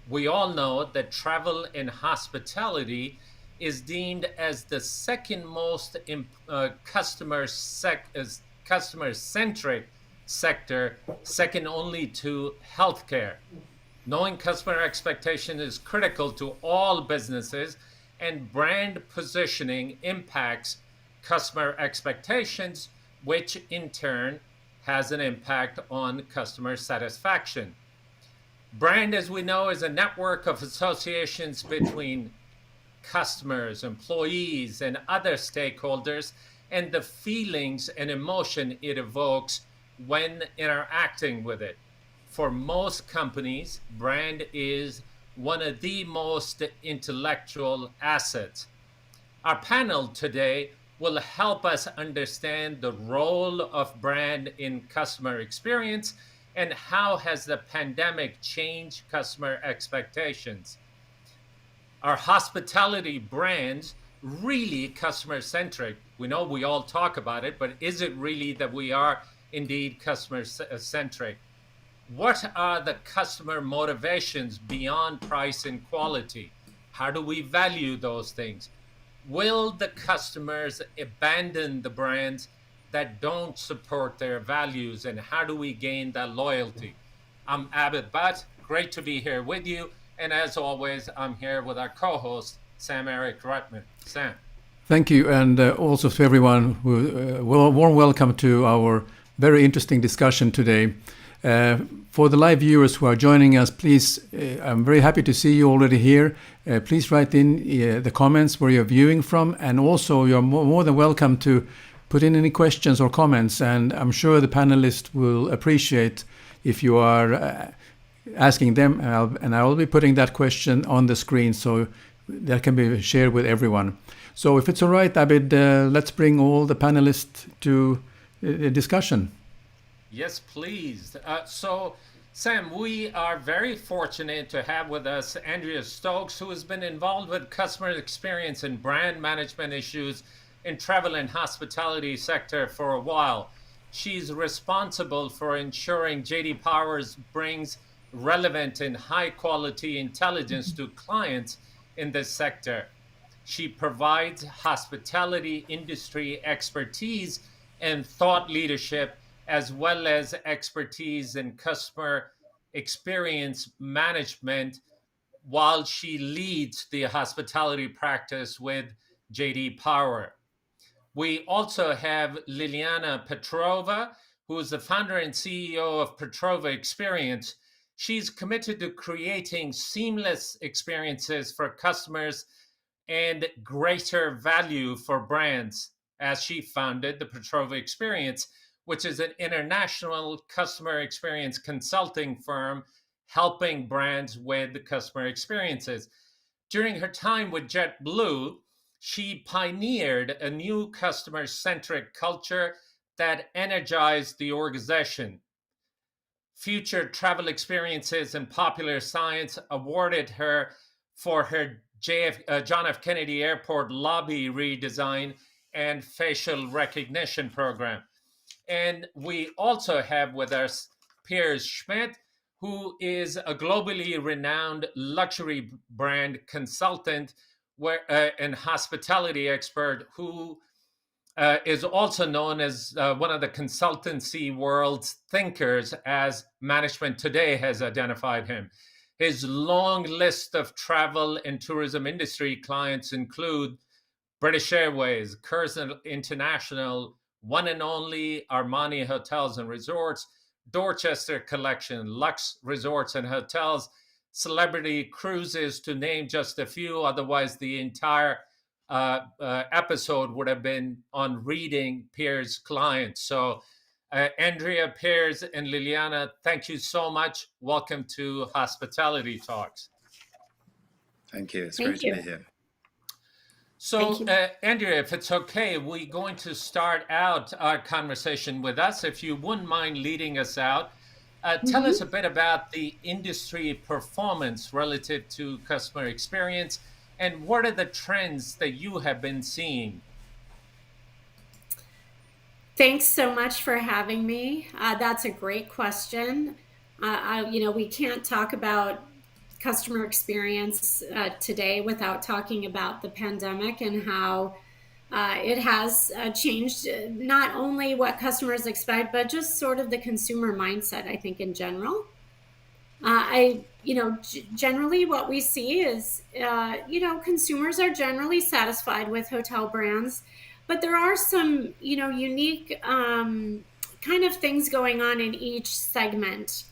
We all know that travel and hospitality is deemed as the second most customer centric sector, second only to healthcare. Knowing customer expectation is critical to all businesses, and brand positioning impacts customer expectations, which in turn has an impact on customer satisfaction. Brand, as we know, is a network of associations between customers, employees, and other stakeholders, and the feelings and emotion it evokes when interacting with it. For most companies, brand is one of the most intellectual assets. Our panel today will help us understand the role of brand in customer experience and how has the pandemic changed customer expectations. Are hospitality brands really customer centric? We know we all talk about it, but is it really that we are indeed customer centric? What are the customer motivations beyond price and quality? How do we value those things? Will the customers abandon the brands that don't support their values, and how do we gain that loyalty? I'm Abid Butt. Great to be here with you. And as always, I'm here with our co-host, Sam Eric Rutman. Sam. Thank you, and also to everyone, warm welcome to our very interesting discussion today. For the live viewers who are joining us, please, I'm very happy to see you already here. Please write in the comments where you're viewing from, and also you're more than welcome to put in any questions or comments, and I'm sure the panelists will appreciate if you are asking them, and I'll be putting that question on the screen so that can be shared with everyone. So if it's all right, Abid, let's bring all the panelists to a discussion. Yes, please. So, Sam, we are very fortunate to have with us Andrea Stokes, who has been involved with customer experience and brand management issues in travel and hospitality sector for a while. She's responsible for ensuring JD Powers brings relevant and high quality intelligence to clients in this sector. She provides hospitality industry expertise and thought leadership, as well as expertise in customer experience management, while she leads the hospitality practice with JD Power. We also have Liliana Petrova, who is the founder and CEO of Petrova Experience. She's committed to creating seamless experiences for customers and greater value for brands, as she founded the Petrova Experience, which is an international customer experience consulting firm helping brands with customer experiences. During her time with JetBlue, she pioneered a new customer centric culture that energized the organization. Future Travel Experiences and Popular Science awarded her for her John F. Kennedy Airport lobby redesign and facial recognition program. And we also have with us Piers Schmidt, who is a globally renowned luxury brand consultant and hospitality expert who is also known as one of the consultancy world's thinkers, as Management Today has identified him. His long list of travel and tourism industry clients include British Airways, Curzon International, One and Only, Armani Hotels and Resorts, Dorchester Collection, Lux Resorts and Hotels, Celebrity Cruises, to name just a few. Otherwise, the entire episode would have been on reading Piers' clients. So, Andrea, Piers, and Liliana, thank you so much. Welcome to Hospitality Talks. Thank you. It's great to be here. So, Andrea, if it's okay, we're going to start out our conversation with us. If you wouldn't mind leading us out, tell us a bit about the industry performance relative to customer experience, and what are the trends that you have been seeing? Thanks so much for having me. That's a great question. We can't talk about customer experience today without talking about the pandemic and how it has changed not only what customers expect, but just sort of the consumer mindset, I think, in general. Generally what we see is, consumers are generally satisfied with hotel brands, but there are some, unique kind of things going on in each segment.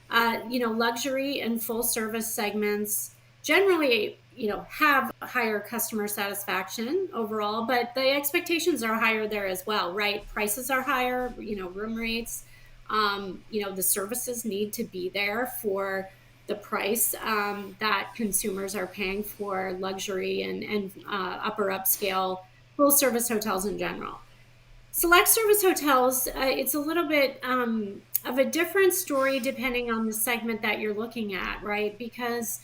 Luxury and full service segments generally, have higher customer satisfaction overall, but the expectations are higher there as well, right? Prices are higher, room rates. The services need to be there for the price that consumers are paying for luxury and upper upscale full service hotels in general. Select service hotels, it's a little bit of a different story depending on the segment that you're looking at, right? Because,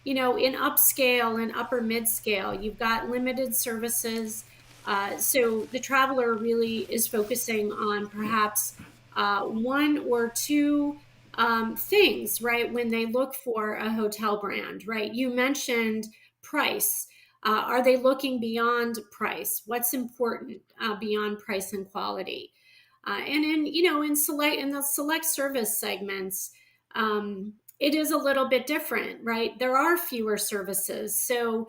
in upscale and upper mid-scale, you've got limited services. So the traveler really is focusing on perhaps one or two things, right? When they look for a hotel brand, right? You mentioned price. Are they looking beyond price? What's important beyond price and quality? And in the select service segments, it is a little bit different, right? There are fewer services, so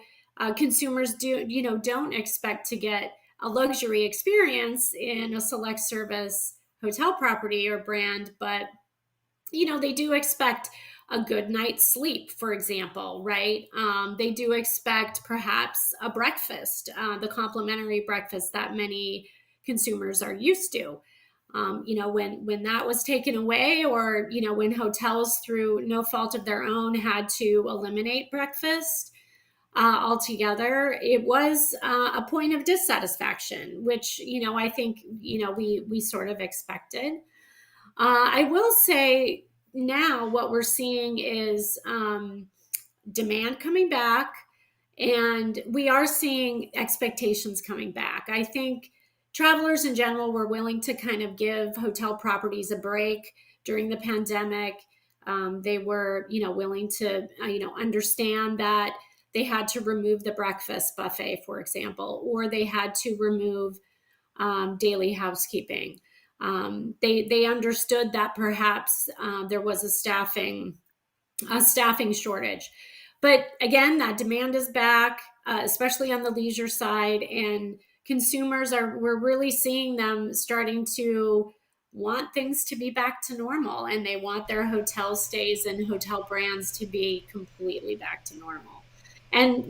consumers don't expect to get a luxury experience in a select service hotel property or brand, but they do expect a good night's sleep, for example, right? They do expect perhaps a breakfast, the complimentary breakfast that many consumers are used to. When that was taken away, or when hotels through no fault of their own had to eliminate breakfast altogether, it was a point of dissatisfaction, which I think we sort of expected. I will say now what we're seeing is demand coming back, and we are seeing expectations coming back. I think travelers in general were willing to kind of give hotel properties a break during the pandemic. They were, willing to, understand that they had to remove the breakfast buffet, for example, or they had to remove daily housekeeping. They understood that perhaps there was a staffing shortage. But again, that demand is back, especially on the leisure side, and we're really seeing them starting to want things to be back to normal, and they want their hotel stays and hotel brands to be completely back to normal. And,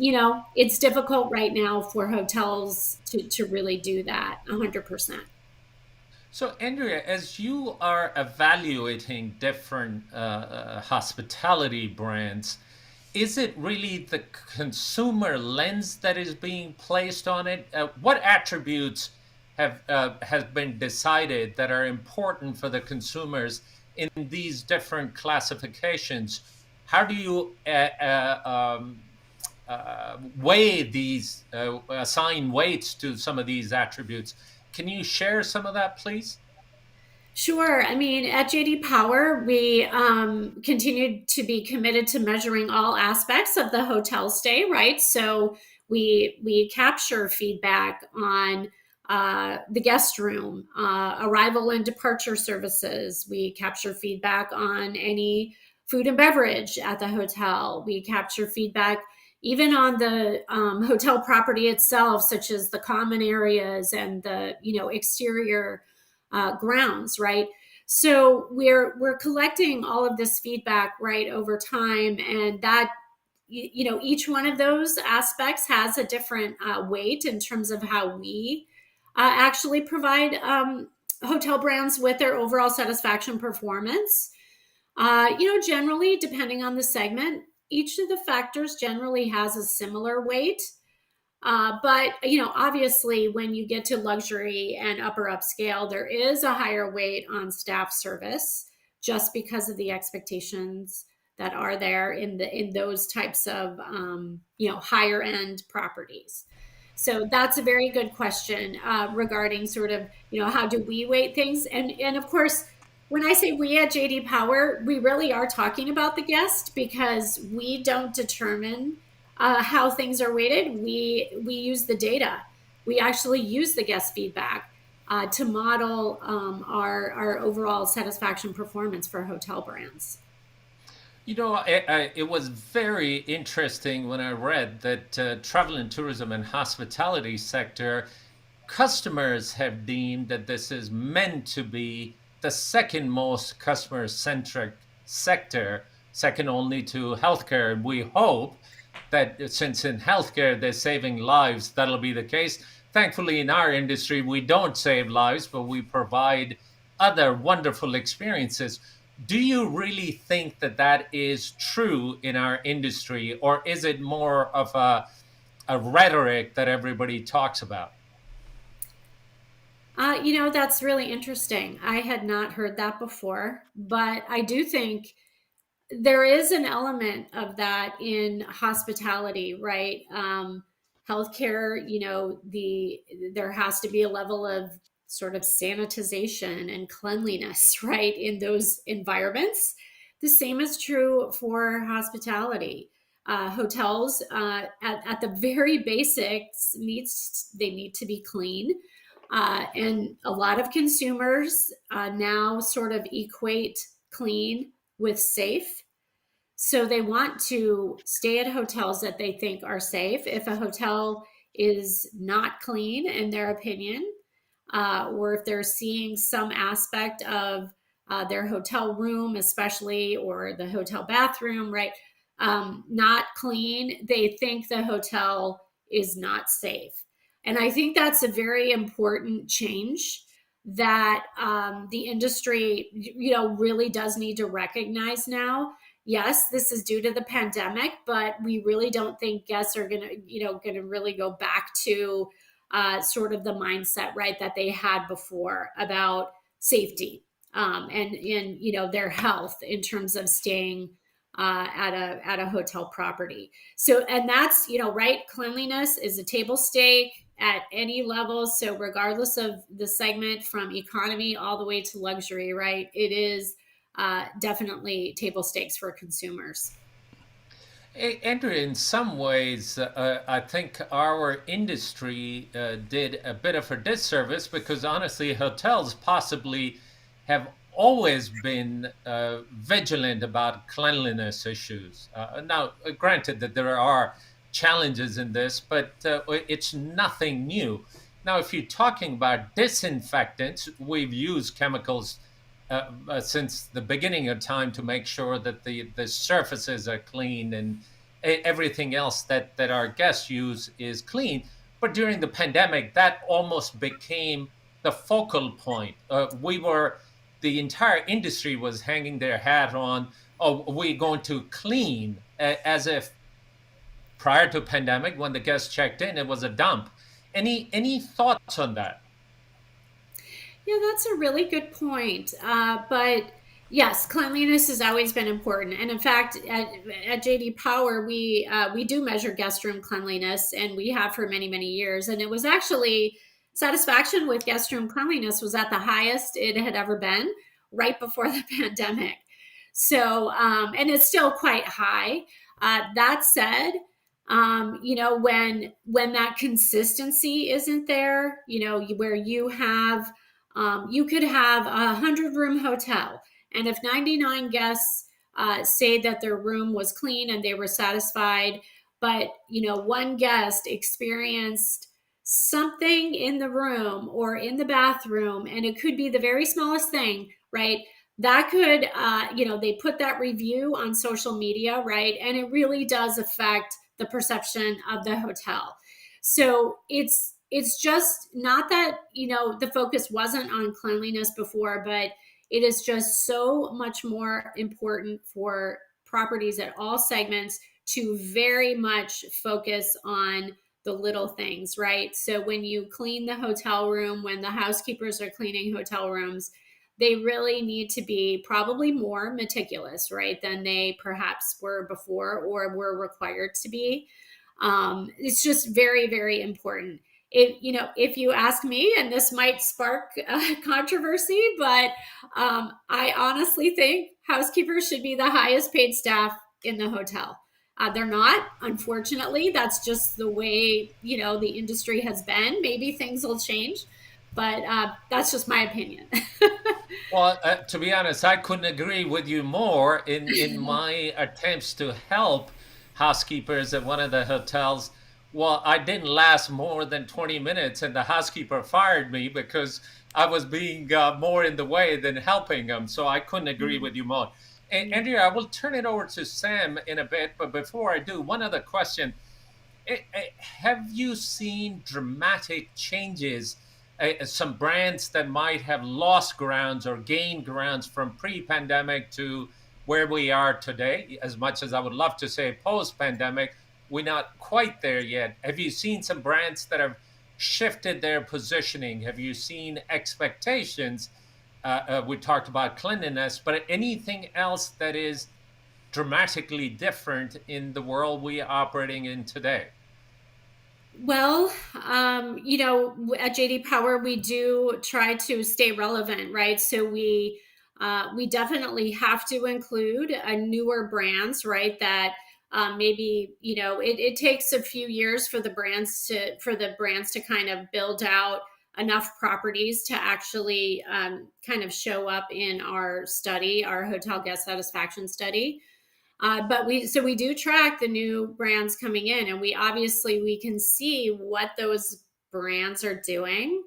it's difficult right now for hotels to really do that 100%. So, Andrea, as you are evaluating different hospitality brands, is it really the consumer lens that is being placed on it? What attributes has been decided that are important for the consumers in these different classifications? How do you weigh these, assign weights to some of these attributes? Can you share some of that, please? Sure. I mean, at JD Power, we continued to be committed to measuring all aspects of the hotel stay, right? So we capture feedback on the guest room, arrival and departure services. We capture feedback on any food and beverage at the hotel. We capture feedback even on the hotel property itself, such as the common areas and the exterior grounds, right? So we're collecting all of this feedback right over time, and that each one of those aspects has a different weight in terms of how we actually provide hotel brands with their overall satisfaction performance. Generally, depending on the segment, each of the factors generally has a similar weight. But obviously, when you get to luxury and upper upscale, there is a higher weight on staff service, just because of the expectations that are there in those types of higher end properties. So that's a very good question regarding sort of how do we weight things, and of course when I say we at JD Power, we really are talking about the guest, because we don't determine how things are weighted. We use the data. We actually use the guest feedback to model our overall satisfaction performance for hotel brands. You know, it was very interesting when I read that travel and tourism and hospitality sector customers have deemed that this is meant to be the second most customer centric sector, second only to healthcare. And we hope that since in healthcare they're saving lives, that'll be the case. Thankfully, in our industry, we don't save lives, but we provide other wonderful experiences. Do you really think that that is true in our industry, or is it more of a rhetoric that everybody talks about? That's really interesting. I had not heard that before, but I do think there is an element of that in hospitality, right? Healthcare, there has to be a level of sort of sanitization and cleanliness, right, in those environments. The same is true for hospitality. Hotels, at the very basics, they need to be clean. And a lot of consumers now sort of equate clean with safe. So they want to stay at hotels that they think are safe. If a hotel is not clean, in their opinion, or if they're seeing some aspect of their hotel room, especially, or the hotel bathroom, right, not clean, they think the hotel is not safe. And I think that's a very important change that the industry, really does need to recognize now. Yes, this is due to the pandemic, but we really don't think guests are going to really go back to sort of the mindset, right, that they had before about safety, and their health in terms of staying at a hotel property. So, and that's, right, cleanliness is a table stake at any level. So regardless of the segment, from economy all the way to luxury, right, it is definitely table stakes for consumers. Andrew, in some ways, I think our industry did a bit of a disservice, because honestly, hotels possibly have always been vigilant about cleanliness issues. Now, granted that there are challenges in this, but it's nothing new. Now, if you're talking about disinfectants, we've used chemicals since the beginning of time to make sure that the surfaces are clean, and everything else that our guests use is clean. But during the pandemic, that almost became the focal point. The entire industry was hanging their hat on, oh, we're going to clean, as if prior to pandemic, when the guests checked in, it was a dump. Any thoughts on that? Yeah, that's a really good point. But yes, cleanliness has always been important. And in fact, at JD Power, we do measure guest room cleanliness, and we have for many, many years. And it was actually, satisfaction with guest room cleanliness was at the highest it had ever been right before the pandemic. So, and it's still quite high. That said, when that consistency isn't there, where you could have 100-room hotel, and if 99 guests say that their room was clean and they were satisfied, but one guest experienced something in the room or in the bathroom, and it could be the very smallest thing, right? That could, they put that review on social media, right? And it really does affect the perception of the hotel. So it's just not that, the focus wasn't on cleanliness before, but it is just so much more important for properties at all segments to very much focus on the little things, right? So when you clean the hotel room, when the housekeepers are cleaning hotel rooms, they really need to be probably more meticulous, right, than they perhaps were before or were required to be. It's just very, very important. if you ask me, and this might spark controversy, but I honestly think housekeepers should be the highest paid staff in the hotel. They're not, unfortunately. That's just the way, the industry has been. Maybe things will change, but that's just my opinion. Well, to be honest, I couldn't agree with you more. In my attempts to help housekeepers at one of the hotels, well, I didn't last more than 20 minutes, and the housekeeper fired me because I was being more in the way than helping them. So I couldn't agree with you more. And Andrea, I will turn it over to Sam in a bit, but before I do, one other question. Have you seen dramatic changes, some brands that might have lost grounds or gained grounds from pre-pandemic to where we are today? As much as I would love to say post-pandemic, we're not quite there yet. Have you seen some brands that have shifted their positioning? Have you seen expectations? We talked about cleanliness, but anything else that is dramatically different in the world we are operating in today? Well, at JD Power, we do try to stay relevant, right? So we definitely have to include newer brands, right? That maybe it takes a few years for the brands to kind of build out enough properties to actually kind of show up in our study, our hotel guest satisfaction study. But we do track the new brands coming in, and we can see what those brands are doing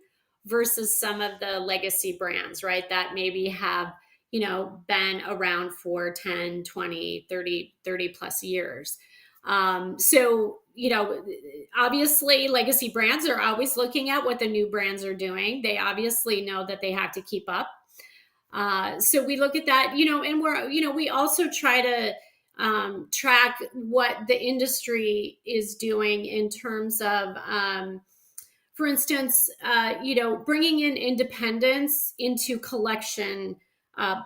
versus some of the legacy brands, right? That maybe have, been around for 10, 20, 30 plus years. Obviously legacy brands are always looking at what the new brands are doing. They obviously know that they have to keep up. So we look at that, and we also try to track what the industry is doing in terms of, for instance, bringing in independence into collection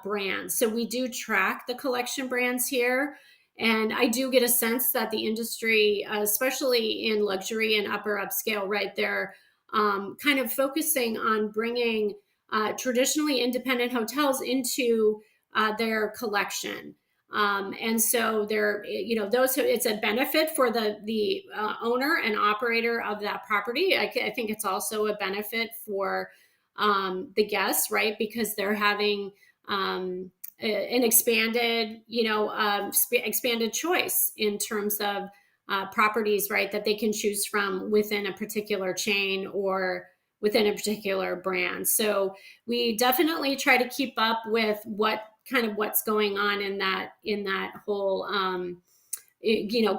brands. So we do track the collection brands here. And I do get a sense that the industry, especially in luxury and upper upscale, right, they're kind of focusing on bringing traditionally independent hotels into their collection. And so it's a benefit for the owner and operator of that property. I think it's also a benefit for the guests, right? Because they're having an expanded choice in terms of properties, right, that they can choose from within a particular chain or within a particular brand. So we definitely try to keep up with what's going on in that whole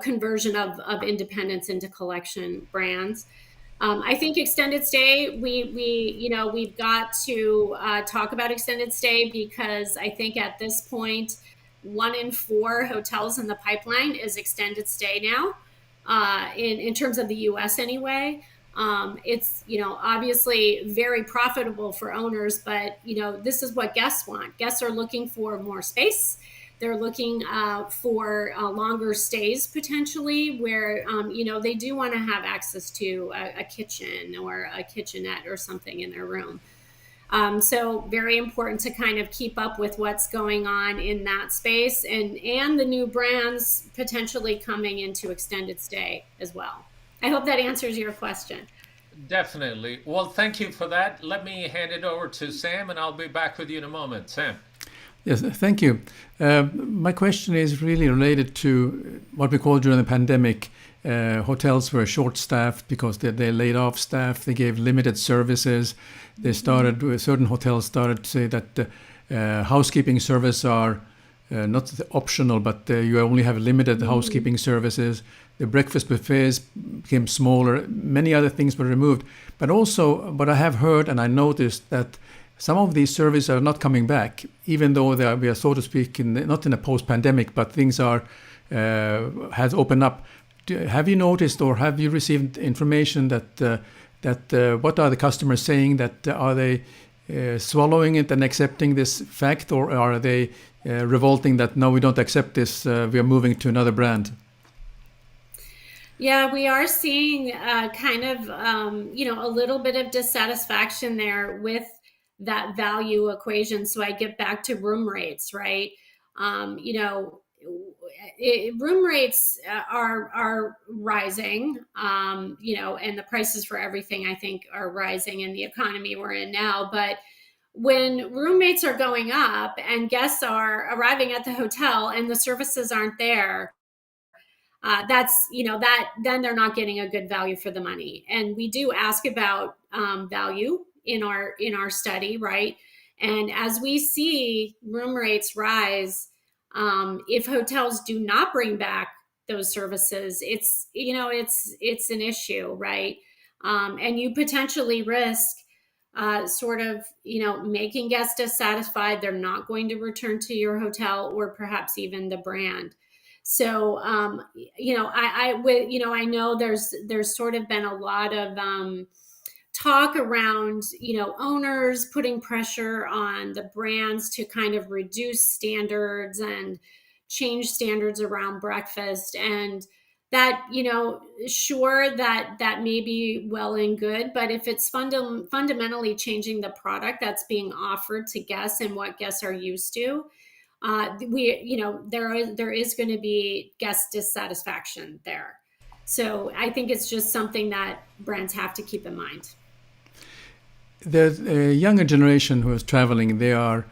conversion of independence into collection brands. I think extended stay, we've got to talk about extended stay, because I think at this point 1 in 4 hotels in the pipeline is extended stay now, in terms of the US anyway. It's, obviously very profitable for owners, but, this is what guests want. Guests are looking for more space. They're looking for longer stays potentially, where, they do want to have access to a kitchen or a kitchenette or something in their room. So very important to kind of keep up with what's going on in that space, and the new brands potentially coming into extended stay as well. I hope that answers your question. Definitely. Well, thank you for that. Let me hand it over to Sam, and I'll be back with you in a moment. Sam. Yes, thank you. My question is really related to what we call during the pandemic. Hotels were short-staffed because they laid off staff. They gave limited services. Certain hotels started to say that housekeeping services are not optional, but you only have limited housekeeping services. The breakfast buffets became smaller. Many other things were removed. But also, what I have heard and I noticed that some of these services are not coming back, even though we are, so to speak, not in a post-pandemic, but things has opened up. Have you noticed, or have you received information that what are the customers saying? That are they swallowing it and accepting this fact, or are they revolting that no, we don't accept this, we are moving to another brand? Yeah, we are seeing kind of, a little bit of dissatisfaction there with that value equation. So I get back to room rates, right? Um, you know, Room rates are rising, and the prices for everything I think are rising in the economy we're in now. But when roommates are going up and guests are arriving at the hotel and the services aren't there, that's that then they're not getting a good value for the money. And we do ask about value in our study, right? And as we see room rates rise, if hotels do not bring back those services, it's an issue, right? And you potentially risk sort of making guests dissatisfied. They're not going to return to your hotel or perhaps even the brand. So, I know there's sort of been a lot of talk around, owners putting pressure on the brands to kind of reduce standards and change standards around breakfast. And that, sure, that may be well and good, but if it's fundamentally changing the product that's being offered to guests and what guests are used to, there is going to be guest dissatisfaction there. So I think it's just something that brands have to keep in mind. The younger generation who is traveling, they are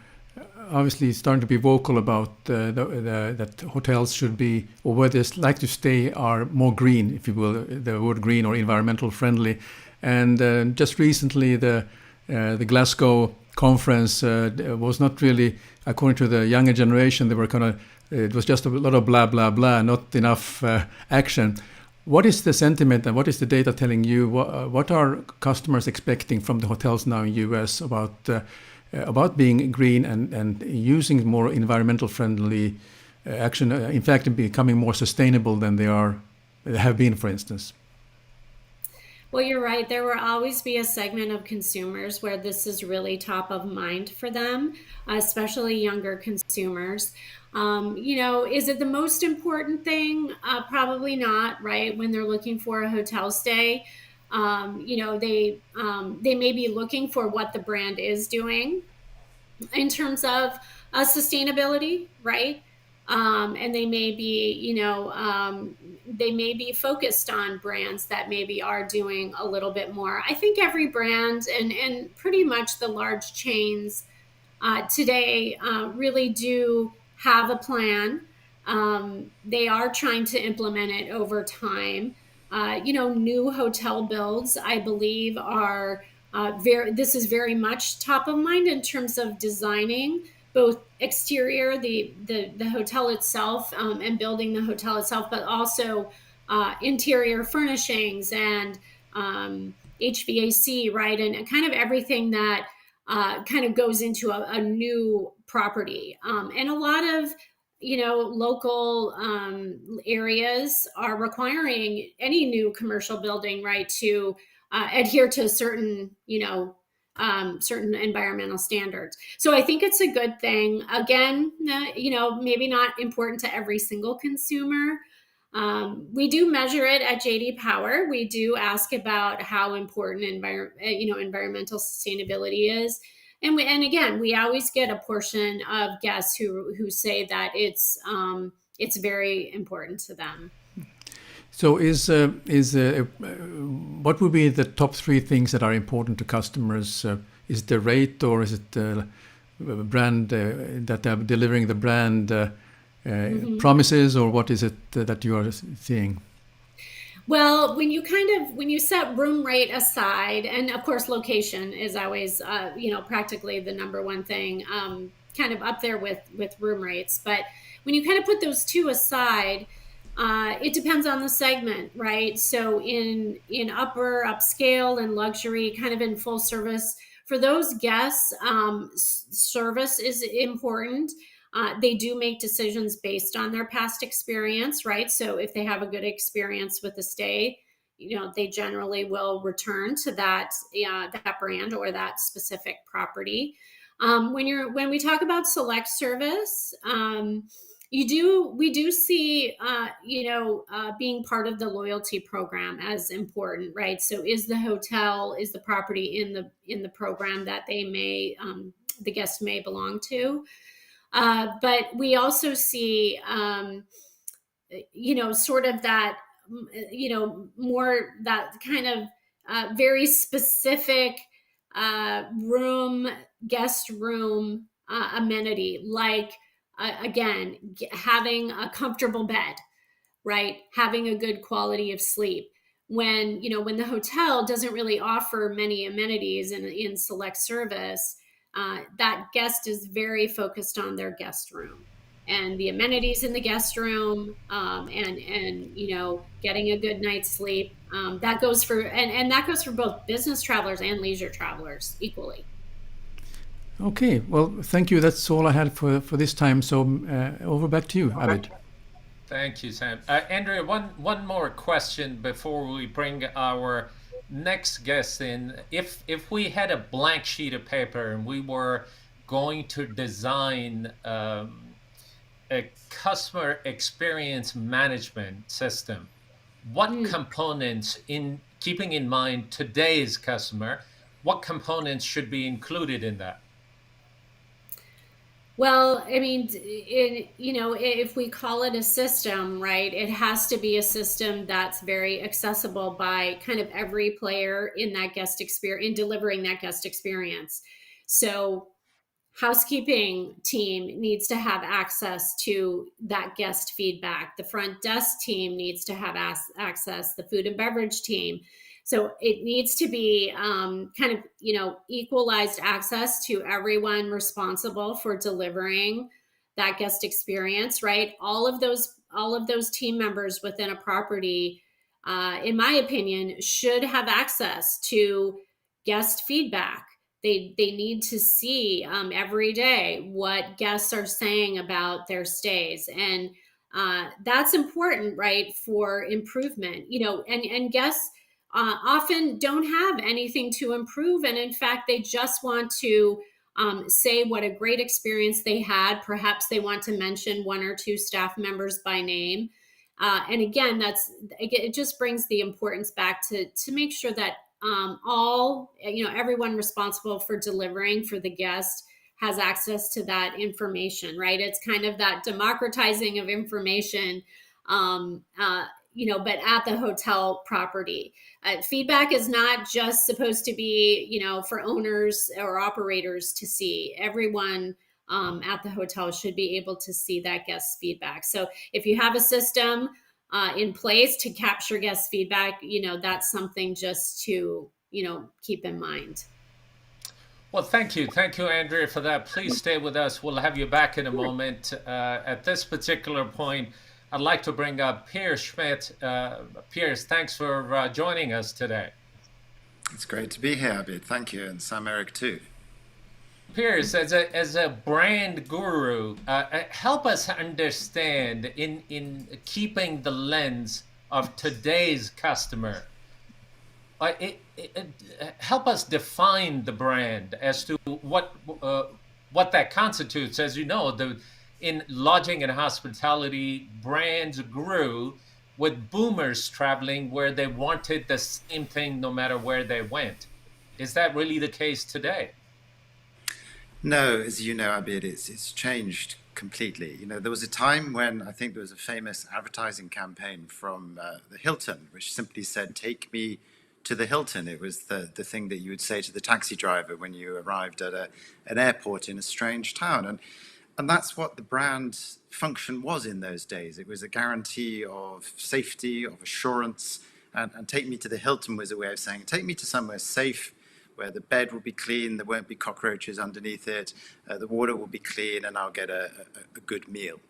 obviously starting to be vocal about that hotels should be, or where they like to stay, are more green, if you will, the word green, or environmental friendly. And just recently, the Glasgow conference was not really, according to the younger generation, they were kind of, it was just a lot of blah, blah, blah, not enough action. What is the sentiment and what is the data telling you? What are customers expecting from the hotels now in US about being green and using more environmental friendly action, in fact, becoming more sustainable than they have been, for instance? Well, you're right. There will always be a segment of consumers where this is really top of mind for them, especially younger consumers. Is it the most important thing? Probably not, right? When they're looking for a hotel stay, they may be looking for what the brand is doing in terms of sustainability, right? And they may be focused on brands that maybe are doing a little bit more. I think every brand and pretty much the large chains today really do have a plan. They are trying to implement it over time. New hotel builds, I believe, are this is very much top of mind in terms of designing both exterior, the hotel itself, and building the hotel itself, but also interior furnishings and HVAC, right? And kind of everything that kind of goes into a new property. And a lot of local areas are requiring any new commercial building, right, to adhere to certain environmental standards. So I think it's a good thing. Again, maybe not important to every single consumer. We do measure it at JD Power. We do ask about how important environmental sustainability is. And again, we always get a portion of guests who say that it's very important to them. So, what would be the top three things that are important to customers? Is it the rate, or is it the brand that they're delivering the brand promises, or what is it that you are seeing? Well, when you set room rate aside, and of course location is always practically the number one thing, kind of up there with room rates. But when you kind of put those two aside, it depends on the segment, right? So in upper upscale and luxury, kind of in full service, for those guests, service is important. They do make decisions based on their past experience, right? So if they have a good experience with the stay, they generally will return to that brand or that specific property. When we talk about select service, we do see, being part of the loyalty program as important, right? So is the property in the program that the guest may belong to? But we also see, sort of that, more that kind of very specific guest room amenity, like again, having a comfortable bed, right? Having a good quality of sleep. When the hotel doesn't really offer many amenities in select service, that guest is very focused on their guest room and the amenities in the guest room, and getting a good night's sleep. That goes for and that goes for both business travelers and leisure travelers equally. Okay, well, thank you. That's all I had for this time. So over back to you, Abid. Thank you, Sam. Andrea, one more question before we bring our next guest in. If we had a blank sheet of paper and we were going to design a customer experience management system, what components, in keeping in mind today's customer, what components should be included in that? Well, I mean, if we call it a system, right, it has to be a system that's very accessible by kind of every player in that guest experience, in delivering that guest experience. So housekeeping team needs to have access to that guest feedback. The front desk team needs to have access, the food and beverage team. So it needs to be kind of, equalized access to everyone responsible for delivering that guest experience, right? All of those team members within a property, in my opinion, should have access to guest feedback. They need to see every day what guests are saying about their stays, and that's important, right, for improvement. And guests often don't have anything to improve, and in fact, they just want to say what a great experience they had. Perhaps they want to mention one or two staff members by name. And again, it just brings the importance back to make sure that everyone responsible for delivering for the guest has access to that information, right? It's kind of that democratizing of information, but at the hotel property. Feedback is not just supposed to be, for owners or operators to see. Everyone at the hotel should be able to see that guest feedback. So if you have a system in place to capture guest feedback, that's something just to, keep in mind. Well, thank you, Andrea, for that. Please stay with us. We'll have you back in a moment. At this particular point, I'd like to bring up Piers Schmidt. Piers, thanks for joining us today. It's great to be here, Abid. Thank you, and Sam Eric too. Piers, as a brand guru, help us understand in keeping the lens of today's customer. Help us define the brand as to what that constitutes. As you know, in lodging and hospitality, brands grew with boomers traveling where they wanted the same thing no matter where they went. Is that really the case today? No, as you know, Abid, it's changed completely. There was a time when I think there was a famous advertising campaign from the Hilton, which simply said, "Take me to the Hilton." It was the thing that you would say to the taxi driver when you arrived at an airport in a strange town. And that's what the brand function was in those days. It was a guarantee of safety, of assurance, and take me to the Hilton was a way of saying, take me to somewhere safe, where the bed will be clean, there won't be cockroaches underneath it, the water will be clean, and I'll get a good meal.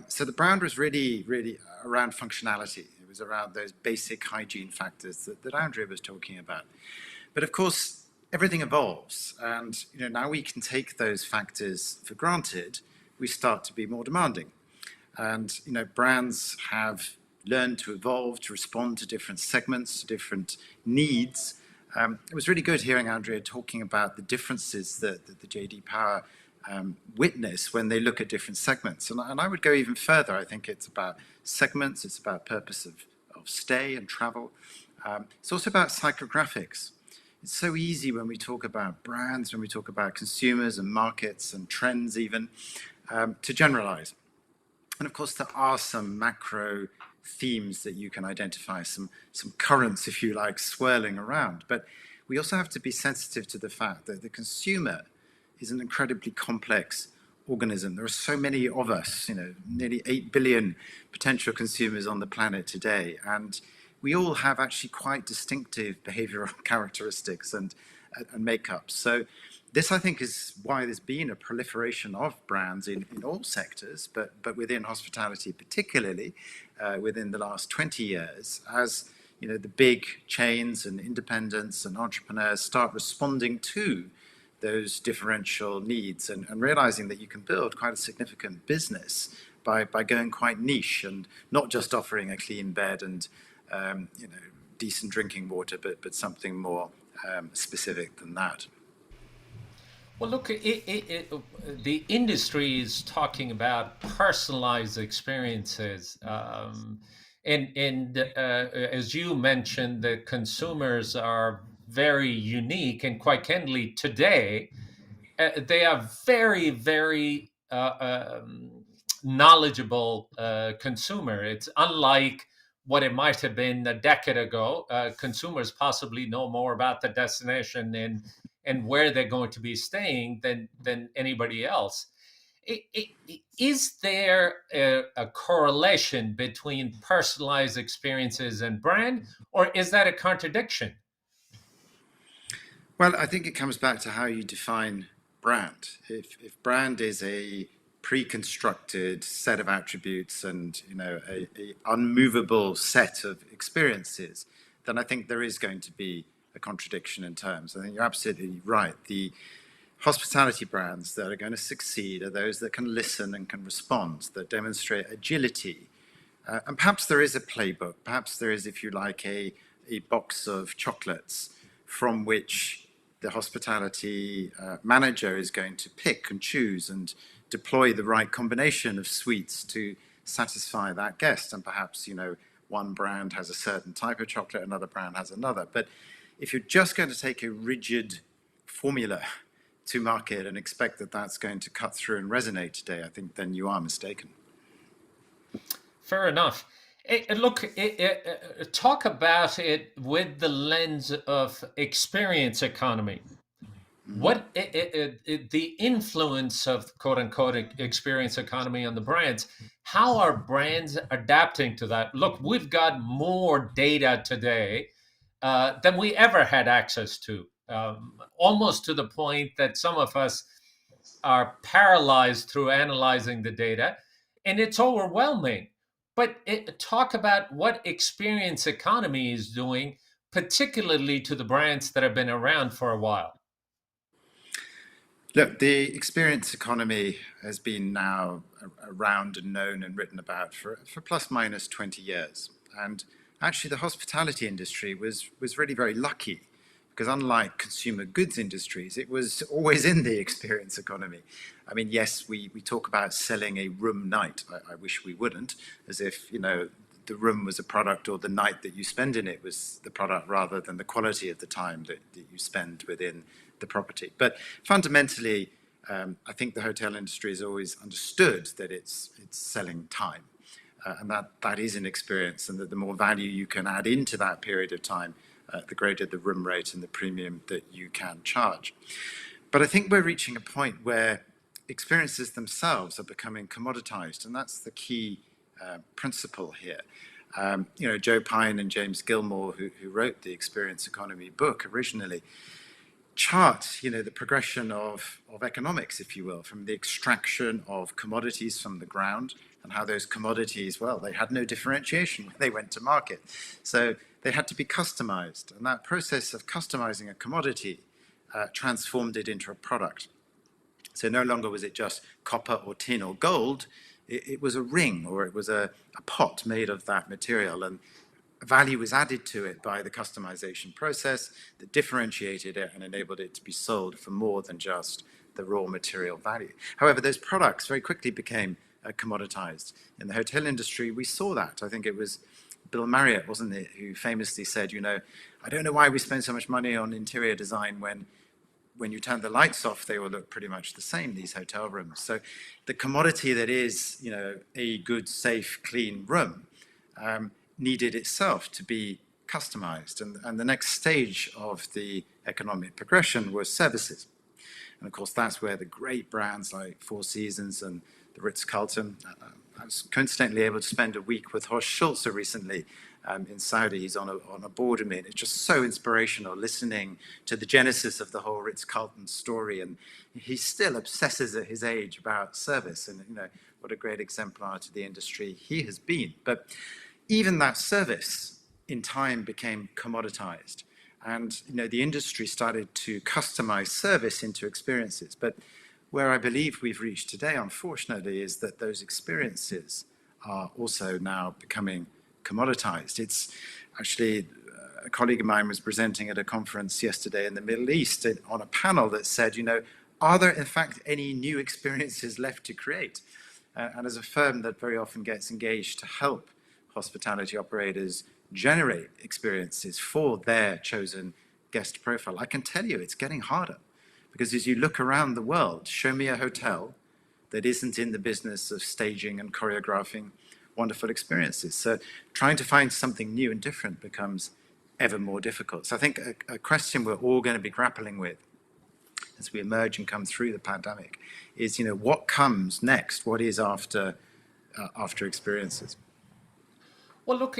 So the brand was really, really around functionality. It was around those basic hygiene factors that Andrea was talking about. But of course, everything evolves, and now we can take those factors for granted. We start to be more demanding, and brands have learned to evolve, to respond to different segments, to different needs. It was really good hearing Andrea talking about the differences that the JD Power witness when they look at different segments. And I would go even further. I think it's about segments, it's about purpose of stay and travel. It's also about psychographics. It's so easy when we talk about brands, when we talk about consumers and markets and trends even, to generalize. And of course, there are some macro themes that you can identify, some currents, if you like, swirling around. But we also have to be sensitive to the fact that the consumer is an incredibly complex organism. There are so many of us, nearly 8 billion potential consumers on the planet today. And we all have actually quite distinctive behavioral characteristics and makeup. So this, I think, is why there's been a proliferation of brands in all sectors, but within hospitality particularly, within the last 20 years, as the big chains and independents and entrepreneurs start responding to those differential needs and realizing that you can build quite a significant business by going quite niche and not just offering a clean bed and decent drinking water, but something more specific than that. Well, look, the industry is talking about personalized experiences. And as you mentioned, the consumers are very unique, and quite candidly, today, they are very, very knowledgeable consumer. It's unlike what it might have been a decade ago. Consumers possibly know more about the destination and where they're going to be staying than anybody else. Is there a correlation between personalized experiences and brand, or is that a contradiction? Well, I think it comes back to how you define brand. If brand is a pre-constructed set of attributes and a unmovable set of experiences, then I think there is going to be a contradiction in terms. I think you're absolutely right. The hospitality brands that are going to succeed are those that can listen and can respond, that demonstrate agility. And perhaps there is a playbook, perhaps there is, if you like, a box of chocolates from which the hospitality manager is going to pick and choose and deploy the right combination of sweets to satisfy that guest. And perhaps, one brand has a certain type of chocolate, another brand has another. But if you're just going to take a rigid formula to market and expect that that's going to cut through and resonate today, I think then you are mistaken. Fair enough. Look, talk about it with the lens of experience economy. What the influence of quote unquote experience economy on the brands? How are brands adapting to that? Look, we've got more data today than we ever had access to, almost to the point that some of us are paralyzed through analyzing the data, and it's overwhelming. But talk about what experience economy is doing, particularly to the brands that have been around for a while. Look, the experience economy has been now around and known and written about for plus minus 20 years. And actually the hospitality industry was really very lucky because unlike consumer goods industries, it was always in the experience economy. I mean, yes, we talk about selling a room night. I wish we wouldn't, as if, the room was a product or the night that you spend in it was the product rather than the quality of the time that you spend within the property. But fundamentally, I think the hotel industry has always understood that it's selling time, and that is an experience, and that the more value you can add into that period of time, the greater the room rate and the premium that you can charge. But I think we're reaching a point where experiences themselves are becoming commoditized, and that's the key principle here. Joe Pine and James Gilmore, who wrote the Experience Economy book originally, chart, the progression of economics, if you will, from the extraction of commodities from the ground and how those commodities, well, they had no differentiation when they went to market. So they had to be customized. And that process of customizing a commodity transformed it into a product. So no longer was it just copper or tin or gold, it was a ring or it was a pot made of that material. And value was added to it by the customization process that differentiated it and enabled it to be sold for more than just the raw material value. However, those products very quickly became commoditized. In the hotel industry, we saw that. I think it was Bill Marriott, wasn't it, who famously said, you know, I don't know why we spend so much money on interior design when you turn the lights off, they all look pretty much the same, these hotel rooms. So the commodity that is, you know, a good, safe, clean room needed itself to be customized. And the next stage of the economic progression was services. And of course, that's where the great brands like Four Seasons and the Ritz-Carlton, I was coincidentally able to spend a week with Horst Schulze recently in Saudi. He's on a board with me. It's just so inspirational listening to the genesis of the whole Ritz-Carlton story. And he still obsesses at his age about service. And, you know, what a great exemplar to the industry he has been. But even that service in time became commoditized. And, you know, the industry started to customize service into experiences. But where I believe we've reached today, unfortunately, is that those experiences are also now becoming commoditized. It's actually, a colleague of mine was presenting at a conference yesterday in the Middle East on a panel that said, you know, are there in fact any new experiences left to create? And as a firm that very often gets engaged to help hospitality operators generate experiences for their chosen guest profile, I can tell you it's getting harder. Because as you look around the world, show me a hotel that isn't in the business of staging and choreographing wonderful experiences. So trying to find something new and different becomes ever more difficult. So I think a question we're all going to be grappling with as we emerge and come through the pandemic is, you know, what comes next? What is after experiences? Well, look,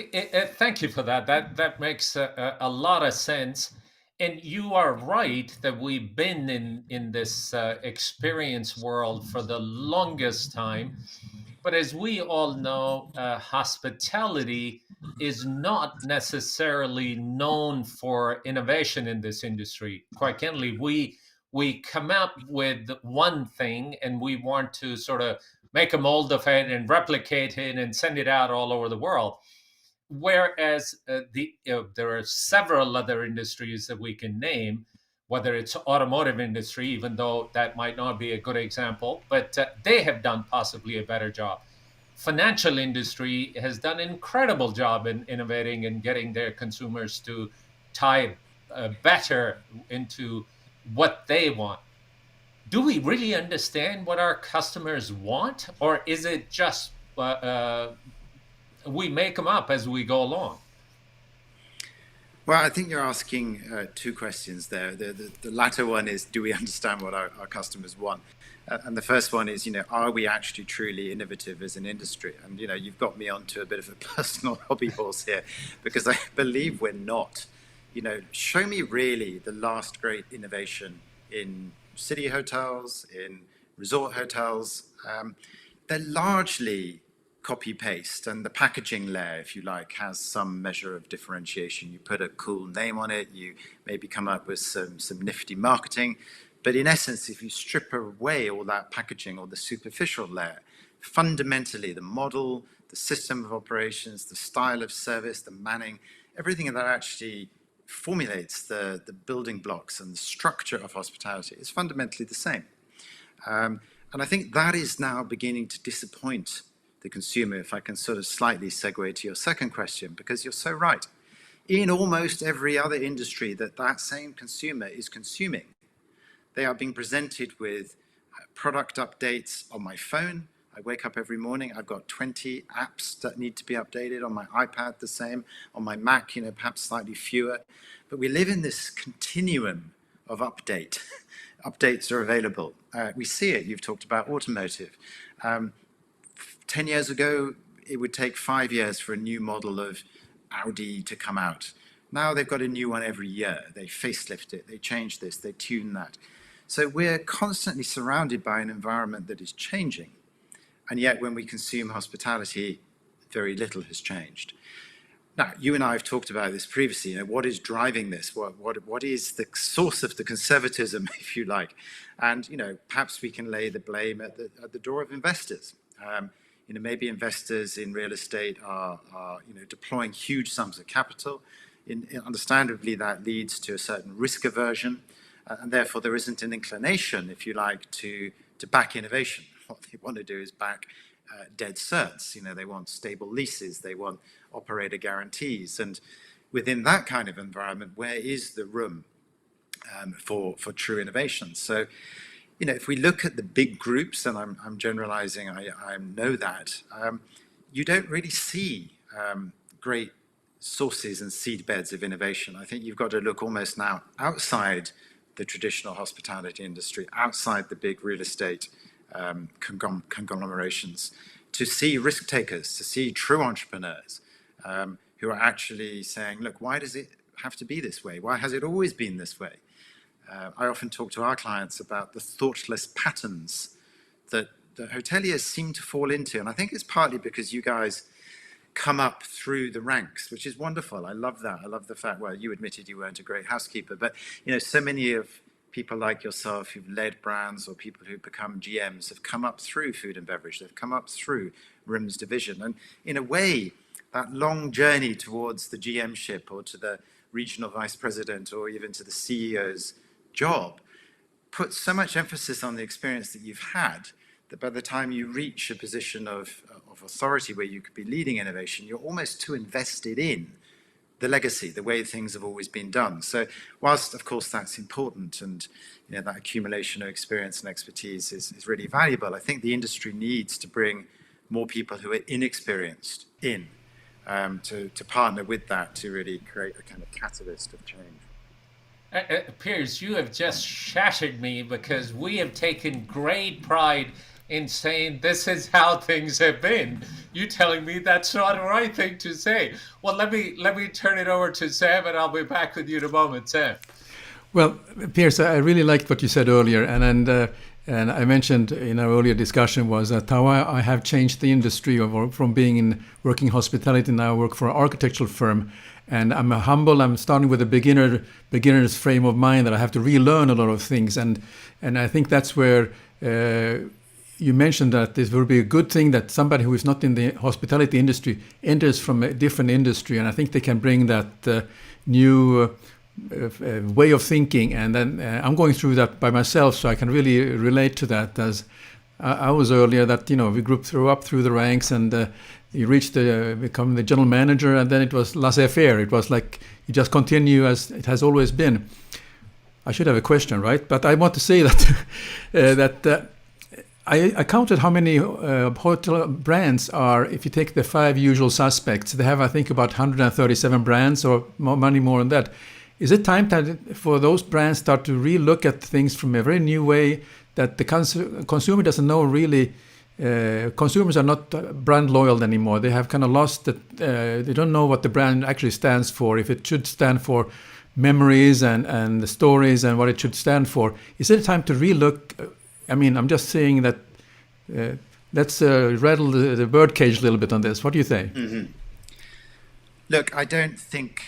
thank you for that. That makes a lot of sense. And you are right that we've been in this experience world for the longest time. But as we all know, hospitality is not necessarily known for innovation in this industry. Quite candidly, we come up with one thing and we want to sort of make a mold of it and replicate it and send it out all over the world. Whereas there are several other industries that we can name, whether it's automotive industry, even though that might not be a good example, but they have done possibly a better job. Financial industry has done an incredible job in innovating and getting their consumers to tie better into what they want. Do we really understand what our customers want, or is it just we make them up as we go along? Well, I think you're asking two questions there. The latter one is, do we understand what our customers want? And the first one is, you know, are we actually truly innovative as an industry? And, you know, you've got me onto a bit of a personal hobby horse here, because I believe we're not. You know, show me really the last great innovation in city hotels, in resort hotels. They're largely copy-paste, and the packaging layer, if you like, has some measure of differentiation. You put a cool name on it, you maybe come up with some nifty marketing, but in essence, if you strip away all that packaging or the superficial layer, fundamentally the model, the system of operations, the style of service, the manning, everything that actually formulates the building blocks and the structure of hospitality is fundamentally the same. And I think that is now beginning to disappoint the consumer, if I can sort of slightly segue to your second question, because you're so right. In almost every other industry that same consumer is consuming, they are being presented with product updates on my phone. I wake up every morning, I've got 20 apps that need to be updated. On my iPad, the same. On my Mac, you know, perhaps slightly fewer. But we live in this continuum of update. Updates are available. We see it. You've talked about automotive. 10 years ago, it would take 5 years for a new model of Audi to come out. Now they've got a new one every year. They facelift it, they change this, they tune that. So we're constantly surrounded by an environment that is changing. And yet when we consume hospitality, very little has changed. Now, you and I have talked about this previously. You know, what is driving this? What is the source of the conservatism, if you like? And, you know, perhaps we can lay the blame at the door of investors. You know, maybe investors in real estate are you know, deploying huge sums of capital. Understandably, that leads to a certain risk aversion. and therefore there isn't an inclination, if you like, to back innovation. What they want to do is back dead certs. They want stable leases, they want operator guarantees, and within that kind of environment, where is the room for true innovation? So, if we look at the big groups, and I'm generalizing, I know that, you don't really see great sources and seed beds of innovation. I think you've got to look almost now outside the traditional hospitality industry, outside the big real estate conglomerations, to see risk takers, to see true entrepreneurs who are actually saying, look, why does it have to be this way? Why has it always been this way? I often talk to our clients about the thoughtless patterns that the hoteliers seem to fall into. And I think it's partly because you guys come up through the ranks, which is wonderful. I love that. I love the fact, well, you admitted you weren't a great housekeeper, but so many of people like yourself who've led brands or people who've become GMs have come up through food and beverage. They've come up through rooms division. And in a way, that long journey towards the GM-ship or to the regional vice president or even to the CEO's job puts so much emphasis on the experience that you've had that by the time you reach a position of authority where you could be leading innovation, you're almost too invested in the legacy, the way things have always been done. So whilst, of course, that's important and that accumulation of experience and expertise is really valuable, I think the industry needs to bring more people who are inexperienced in to partner with that to really create a kind of catalyst of change. Piers, you have just shattered me because we have taken great pride in saying this is how things have been. You telling me that's not the right thing to say. Well, let me turn it over to Sam, and I'll be back with you in a moment. Sam. Well, Piers, I really liked what you said earlier, and I mentioned in our earlier discussion was that how I have changed the industry from being in working hospitality. Now I work for an architectural firm, and I'm humble. I'm starting with a beginner's frame of mind that I have to relearn a lot of things, and I think that's where you mentioned that this will be a good thing that somebody who is not in the hospitality industry enters from a different industry, and I think they can bring that new way of thinking. And then I'm going through that by myself, so I can really relate to that. As I was earlier, that we grew up through the ranks, and you reached become the general manager, and then it was laissez-faire. It was like you just continue as it has always been. I should have a question, right? But I want to say that I counted how many hotel brands are, if you take the 5 usual suspects, they have, I think, about 137 brands or more than that. Is it time for those brands start to re-look at things from a very new way that the consumer doesn't know really? Consumers are not brand loyal anymore. They have kind of lost that. They don't know what the brand actually stands for, if it should stand for memories and the stories and what it should stand for. Is it time to re-look? I mean, I'm just saying that let's rattle the birdcage a little bit on this. What do you think? Mm-hmm. Look, I don't think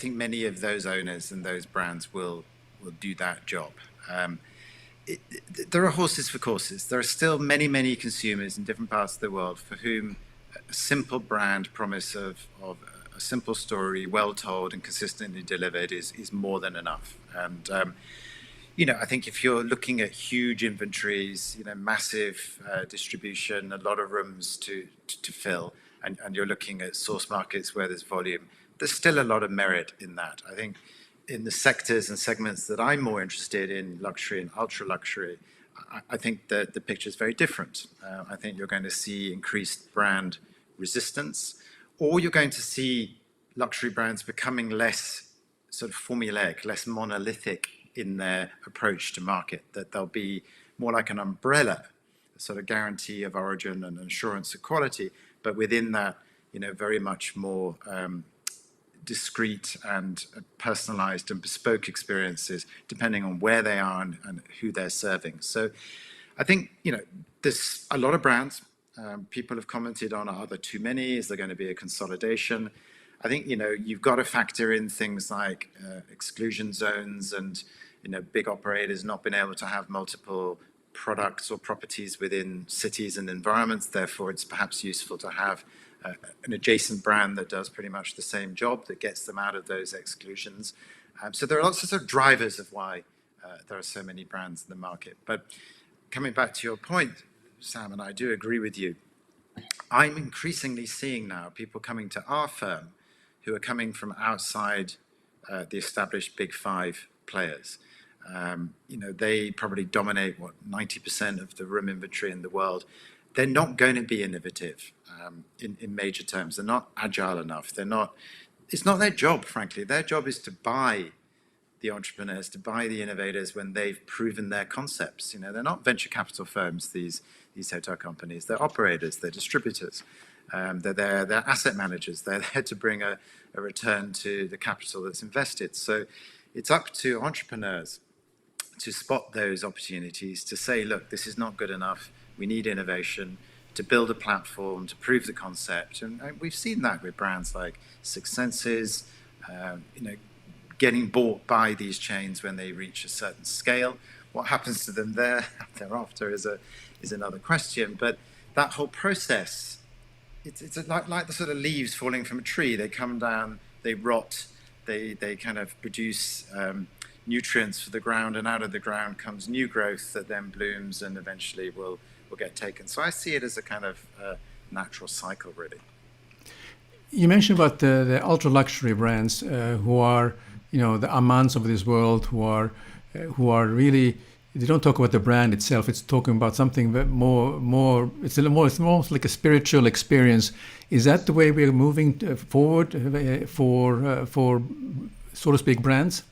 many of those owners and those brands will do that job. There are horses for courses. There are still many, many consumers in different parts of the world for whom a simple brand promise of a simple story, well told and consistently delivered is more than enough. And I think if you're looking at huge inventories, massive distribution, a lot of rooms to fill, and you're looking at source markets where there's volume, there's still a lot of merit in that. I think in the sectors and segments that I'm more interested in, luxury and ultra luxury, I think that the picture is very different. I think you're going to see increased brand resistance, or you're going to see luxury brands becoming less sort of formulaic, less monolithic in their approach to market, that they'll be more like an umbrella, a sort of guarantee of origin and assurance of quality, but within that, very much more discreet and personalized and bespoke experiences, depending on where they are and who they're serving. So I think, there's a lot of brands. People have commented on, are there too many? Is there going to be a consolidation? I think, you've got to factor in things like exclusion zones and, big operators not being able to have multiple products or properties within cities and environments. Therefore, it's perhaps useful to have an adjacent brand that does pretty much the same job that gets them out of those exclusions. So there are lots of sort of drivers of why there are so many brands in the market. But coming back to your point, Sam, and I do agree with you, I'm increasingly seeing now people coming to our firm who are coming from outside the established big five players. They probably dominate 90% of the room inventory in the world. They're not going to be innovative in major terms. They're not agile enough. It's not their job, frankly. Their job is to buy the entrepreneurs, to buy the innovators when they've proven their concepts. They're not venture capital firms, these hotel companies. They're operators, they're distributors. They're asset managers. They're there to bring a return to the capital that's invested. So it's up to entrepreneurs to spot those opportunities, to say, look, this is not good enough. We need innovation, to build a platform, to prove the concept. And we've seen that with brands like Six Senses, getting bought by these chains when they reach a certain scale. What happens to them thereafter is another question. But that whole process, it's like the sort of leaves falling from a tree. They come down, they rot, they kind of produce nutrients for the ground, and out of the ground comes new growth that then blooms and eventually will get taken. So I see it as a kind of natural cycle, really. You mentioned about the ultra luxury brands who are, the Amans of this world, who are really. They don't talk about the brand itself. It's talking about something more. It's almost like a spiritual experience. Is that the way we're moving forward for so to speak, brands?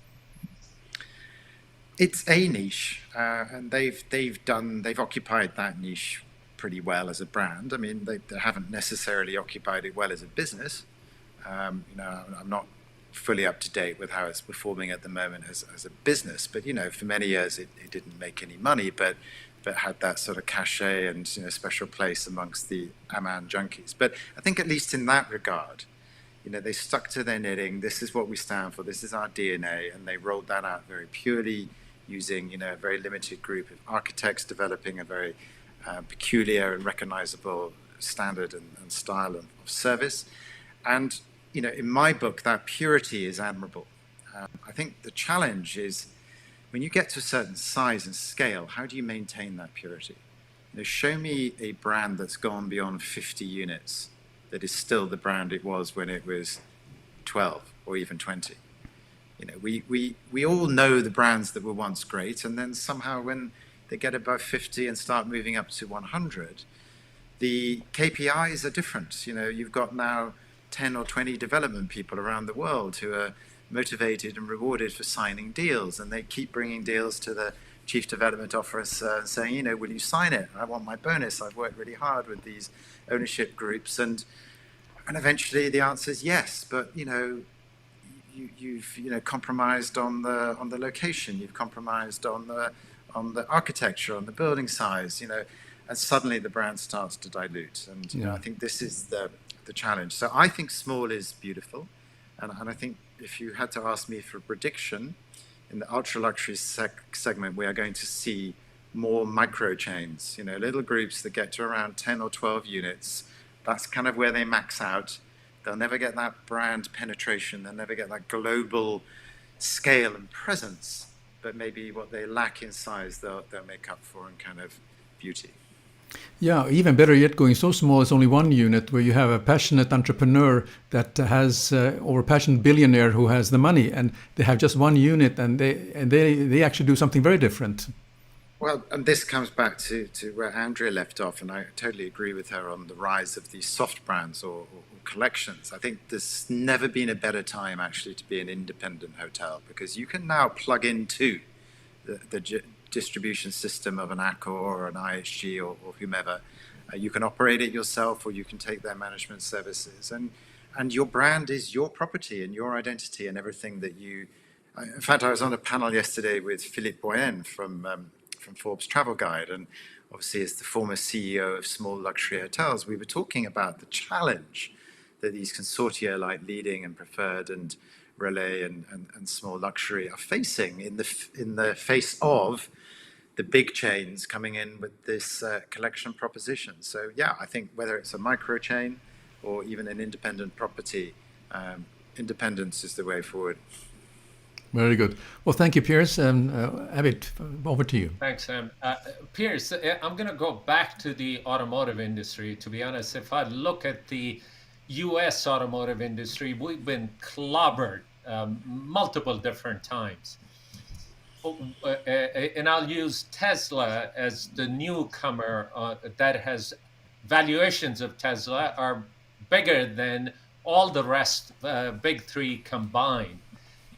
It's a niche, and they've occupied that niche pretty well as a brand. I mean, they haven't necessarily occupied it well as a business. I'm not fully up to date with how it's performing at the moment as a business, but for many years it didn't make any money, but had that sort of cachet and special place amongst the Aman junkies. But I think at least in that regard, they stuck to their knitting. This is what we stand for. This is our DNA, and they rolled that out very purely, using a very limited group of architects developing a very peculiar and recognizable standard and style of service. And in my book, that purity is admirable. I think the challenge is when you get to a certain size and scale, how do you maintain that purity? Show me a brand that's gone beyond 50 units that is still the brand it was when it was 12 or even 20. We all know the brands that were once great, and then somehow when they get above 50 and start moving up to 100, the KPIs are different. You've got now 10 or 20 development people around the world who are motivated and rewarded for signing deals, and they keep bringing deals to the chief development officer saying, will you sign it? I want my bonus. I've worked really hard with these ownership groups, and eventually the answer is yes, but you've compromised on the location, you've compromised on the architecture, on the building size, and suddenly the brand starts to dilute. And I think this is the challenge. So I think small is beautiful, and I think if you had to ask me for a prediction, in the ultra luxury segment, we are going to see more micro chains, little groups that get to around 10 or 12 units. That's kind of where they max out. They'll never get that brand penetration. They'll never get that global scale and presence, but maybe what they lack in size, they'll make up for in kind of beauty. Yeah, even better yet, going so small as only one unit, where you have a passionate entrepreneur that has, or a passionate billionaire who has the money, and they have just one unit, and they actually do something very different. Well, and this comes back to where Andrea left off, and I totally agree with her on the rise of these soft brands or collections. I think there's never been a better time actually to be an independent hotel, because you can now plug into the distribution system of an Accor or an IHG or whomever. You can operate it yourself, or you can take their management services, and your brand is your property and your identity and everything that you. In fact, I was on a panel yesterday with Philippe Boyen from Forbes Travel Guide, and obviously as the former CEO of small luxury hotels, we were talking about the challenge that these consortia like Leading and Preferred and Relais and small luxury are facing in the face of the big chains coming in with this collection proposition. So yeah, I think whether it's a micro chain or even an independent property, independence is the way forward. Very good. Well, thank you, Piers. And Abid, over to you. Thanks, Sam. Piers, I'm going to go back to the automotive industry. To be honest, if I look at the US automotive industry, we've been clobbered multiple different times. And I'll use Tesla as the newcomer that has valuations of Tesla are bigger than all the rest, big three combined.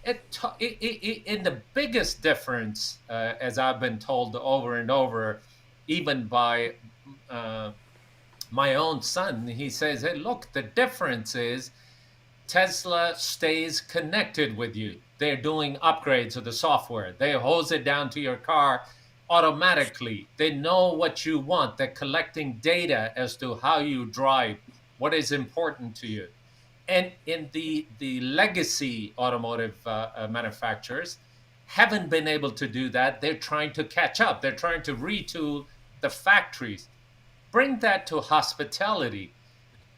And the biggest difference, as I've been told over and over, even by my own son, he says, hey, look, the difference is Tesla stays connected with you. They're doing upgrades of the software. They hose it down to your car automatically. They know what you want. They're collecting data as to how you drive, what is important to you. And in the legacy automotive manufacturers haven't been able to do that. They're trying to catch up. They're trying to retool the factories. Bring that to hospitality.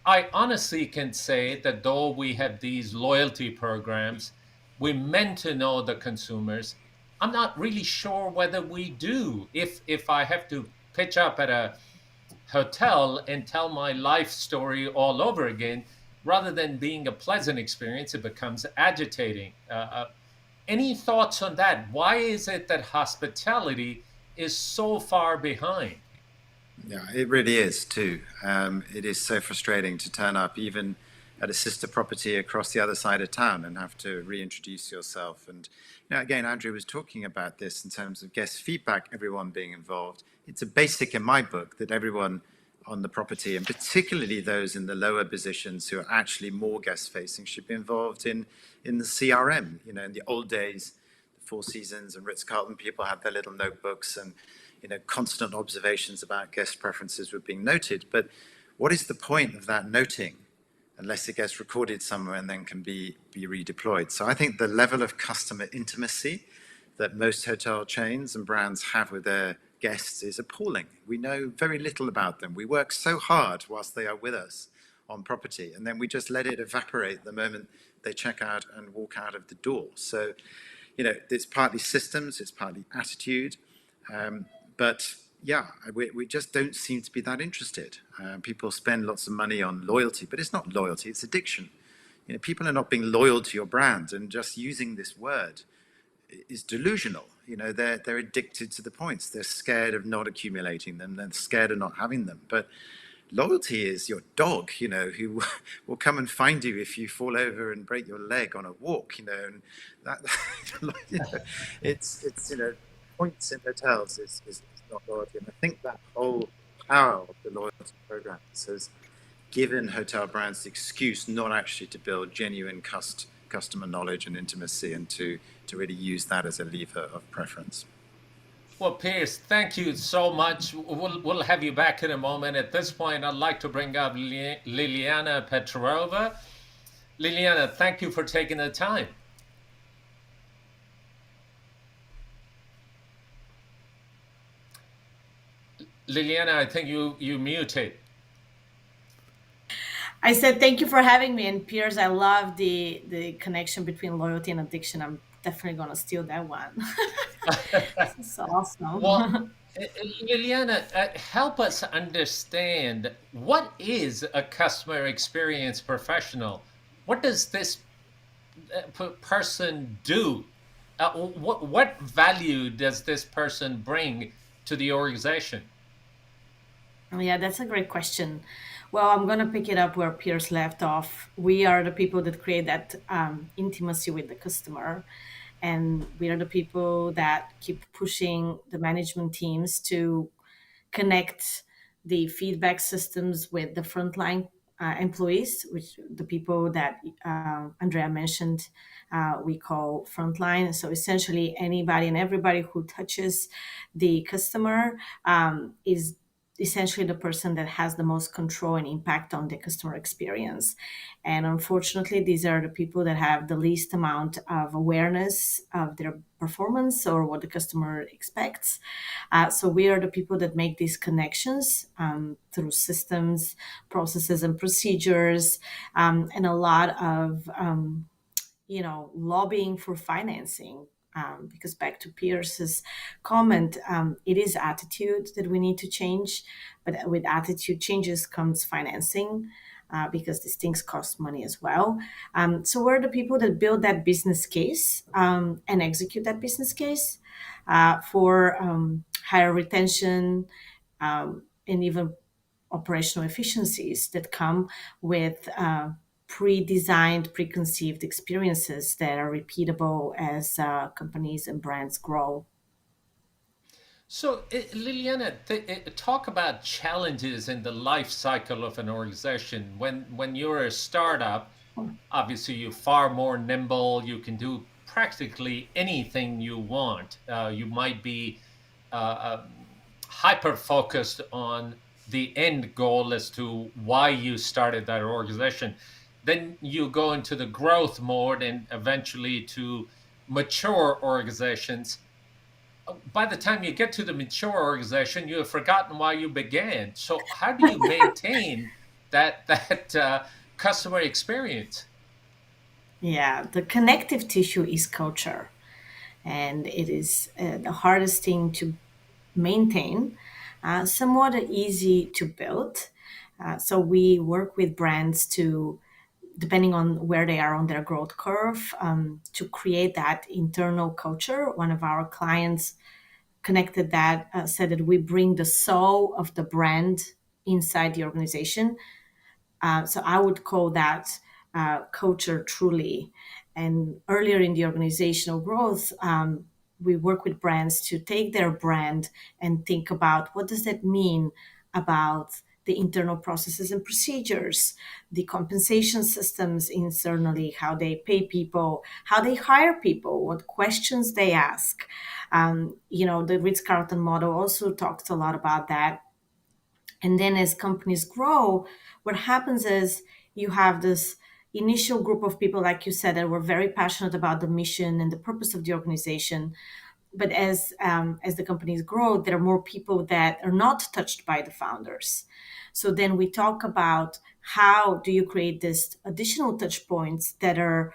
I honestly can say that though we have these loyalty programs, we meant to know the consumers. I'm not really sure whether we do. If I have to pitch up at a hotel and tell my life story all over again, rather than being a pleasant experience, it becomes agitating. Any thoughts on that? Why is it that hospitality is so far behind? Yeah, it really is too. It is so frustrating to turn up even at a sister property across the other side of town and have to reintroduce yourself. And again, Andrea was talking about this in terms of guest feedback, everyone being involved. It's a basic in my book that everyone on the property, and particularly those in the lower positions who are actually more guest facing, should be involved in the CRM. In the old days, the Four Seasons and Ritz-Carlton people had their little notebooks, and constant observations about guest preferences were being noted. But what is the point of that noting unless it gets recorded somewhere and then can be redeployed? So I think the level of customer intimacy that most hotel chains and brands have with their guests is appalling. We know very little about them. We work so hard whilst they are with us on property, and then we just let it evaporate the moment they check out and walk out of the door. So, it's partly systems, it's partly attitude, but yeah, we just don't seem to be that interested. People spend lots of money on loyalty, but it's not loyalty, it's addiction. People are not being loyal to your brand, and just using this word is delusional. They're addicted to the points. They're scared of not accumulating them. They're scared of not having them. But loyalty is your dog, who will come and find you if you fall over and break your leg on a walk, and that, it's points in hotels is not loyalty. And I think that whole power of the loyalty programs has given hotel brands the excuse not actually to build genuine customer knowledge and intimacy, and to really use that as a lever of preference. Well, Piers, thank you so much. We'll have you back in a moment. At this point, I'd like to bring up Liliana Petrova. Liliana, thank you for taking the time. Liliana, I think you muted. I said thank you for having me, and Piers, I love the connection between loyalty and addiction. I'm definitely gonna steal that one. It's awesome. Well, Liliana, help us understand, what is a customer experience professional? What does this person do? What value does this person bring to the organization? Yeah, that's a great question. Well, I'm going to pick it up where Piers left off. We are the people that create that intimacy with the customer. And we are the people that keep pushing the management teams to connect the feedback systems with the frontline employees, which the people that Andrea mentioned, we call frontline. So essentially, anybody and everybody who touches the customer is essentially the person that has the most control and impact on the customer experience. And unfortunately, these are the people that have the least amount of awareness of their performance or what the customer expects. So we are the people that make these connections through systems, processes, and procedures, and a lot of lobbying for financing. Because back to Pierce's comment, it is attitude that we need to change, but with attitude changes comes financing. Because these things cost money as well. So we're the people that build that business case and execute that business case for higher retention and even operational efficiencies that come with pre-designed, preconceived experiences that are repeatable as companies and brands grow. So, Liliana, talk about challenges in the life cycle of an organization. When you're a startup, obviously you're far more nimble. You can do practically anything you want. You might be hyper focused on the end goal as to why you started that organization. Then you go into the growth mode and eventually to mature organizations. By the time you get to the mature organization, you have forgotten why you began. So how do you maintain that customer experience? Yeah, the connective tissue is culture, and it is the hardest thing to maintain, somewhat easy to build. So we work with brands to, depending on where they are on their growth curve, to create that internal culture. One of our clients connected that, said that we bring the soul of the brand inside the organization. So I would call that culture truly. And earlier in the organizational growth, we work with brands to take their brand and think about what does that mean about the internal processes and procedures, the compensation systems internally, how they pay people, how they hire people, what questions they ask. The Ritz-Carlton model also talks a lot about that. And then as companies grow, what happens is you have this initial group of people, like you said, that were very passionate about the mission and the purpose of the organization. But as the companies grow, there are more people that are not touched by the founders. So then we talk about how do you create this additional touch points that are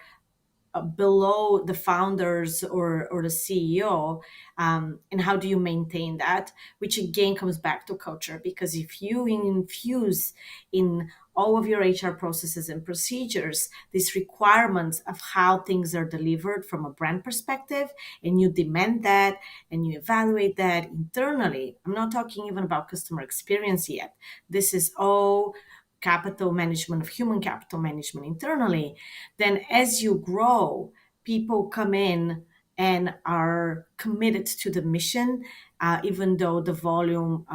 below the founders or the CEO, and how do you maintain that? Which again comes back to culture, because if you infuse in all of your HR processes and procedures these requirements of how things are delivered from a brand perspective, and you demand that and you evaluate that internally. I'm not talking even about customer experience yet. This is all capital management, of human capital management internally. Then as you grow, people come in and are committed to the mission, even though the volume,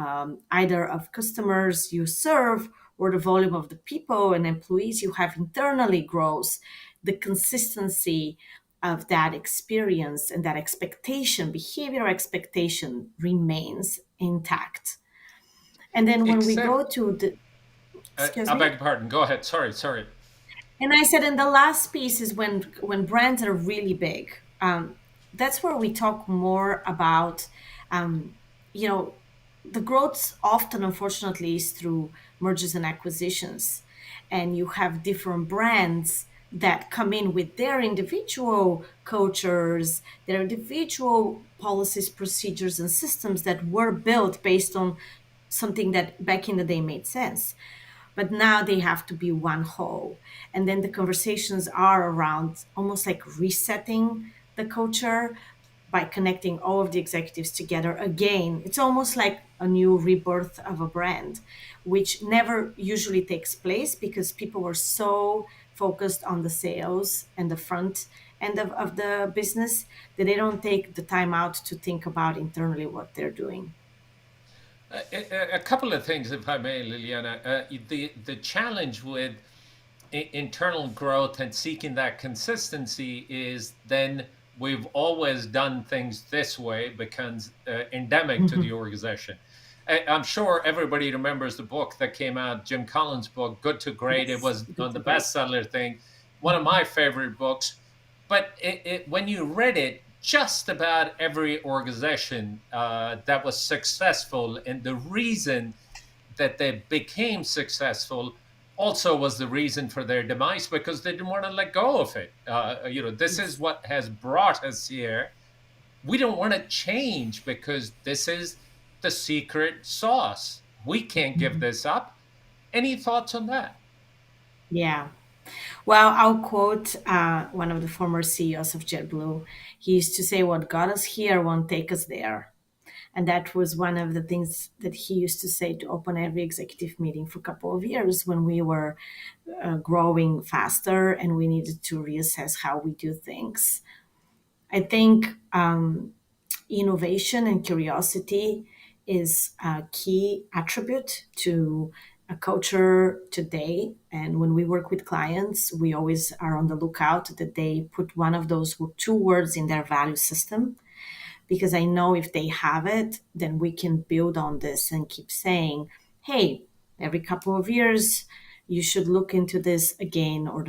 either of customers you serve or the volume of the people and employees you have internally grows. The consistency of that experience and that expectation, behavioral expectation, remains intact. And then when we go Except, to the, excuse I beg me. your pardon. Go ahead. Sorry. And I said, and the last piece is when brands are really big. That's where we talk more about, um, you know, the growth often, unfortunately, is through mergers and acquisitions, and you have different brands that come in with their individual cultures, their individual policies, procedures, and systems that were built based on something that back in the day made sense, but now they have to be one whole. And then the conversations are around almost like resetting the culture by connecting all of the executives together again. It's almost like a new rebirth of a brand, which never usually takes place because people were so focused on the sales and the front end of the business that they don't take the time out to think about internally what they're doing. A couple of things, if I may, Liliana. The challenge with internal growth and seeking that consistency is then we've always done things this way becomes endemic to the organization. I'm sure everybody remembers the book that came out, Jim Collins' book, Good to Great. It Yes, was good on to the great. bestseller thing, one of my favorite books. But when you read it, just about every organization that was successful, and the reason that they became successful also was the reason for their demise because they didn't want to let go of it. This is Yes. what has brought us here. We don't want to change because this is the secret sauce. We can't give Mhm. this up. Any thoughts on that? Yeah. Well, I'll quote one of the former CEOs of JetBlue. He used to say, "What got us here won't take us there." And that was one of the things that he used to say to open every executive meeting for a couple of years when we were growing faster and we needed to reassess how we do things. I think innovation and curiosity is a key attribute to a culture today. And when we work with clients, we always are on the lookout that they put one of those two words in their value system, because I know if they have it, then we can build on this and keep saying, hey, every couple of years, you should look into this again, or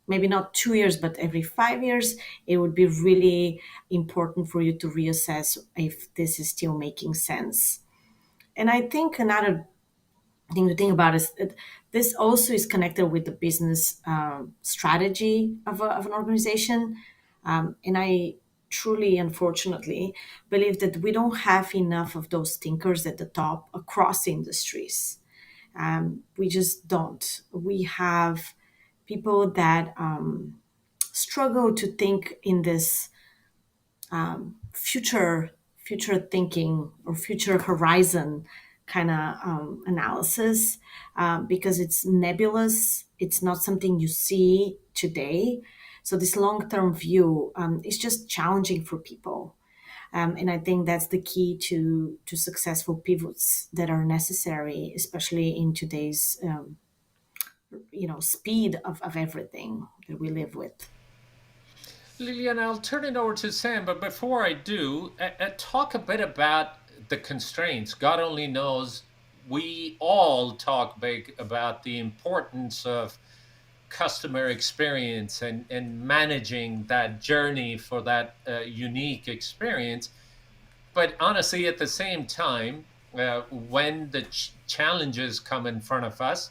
maybe not 2 years, but every 5 years, it would be really important for you to reassess if this is still making sense. And I think another thing to think about is that this also is connected with the business strategy of an organization. And I truly, unfortunately, believe that we don't have enough of those thinkers at the top across industries. We just don't. We have people that struggle to think in this future thinking or future horizon kind of analysis, because it's nebulous. It's not something you see today. So this long-term view is just challenging for people. And I think that's the key to successful pivots that are necessary, especially in today's speed of everything that we live with. Lilian, I'll turn it over to Sam, but before I do, talk a bit about the constraints. God only knows we all talk big about the importance of customer experience and managing that journey for that unique experience. But honestly, at the same time, when the challenges come in front of us,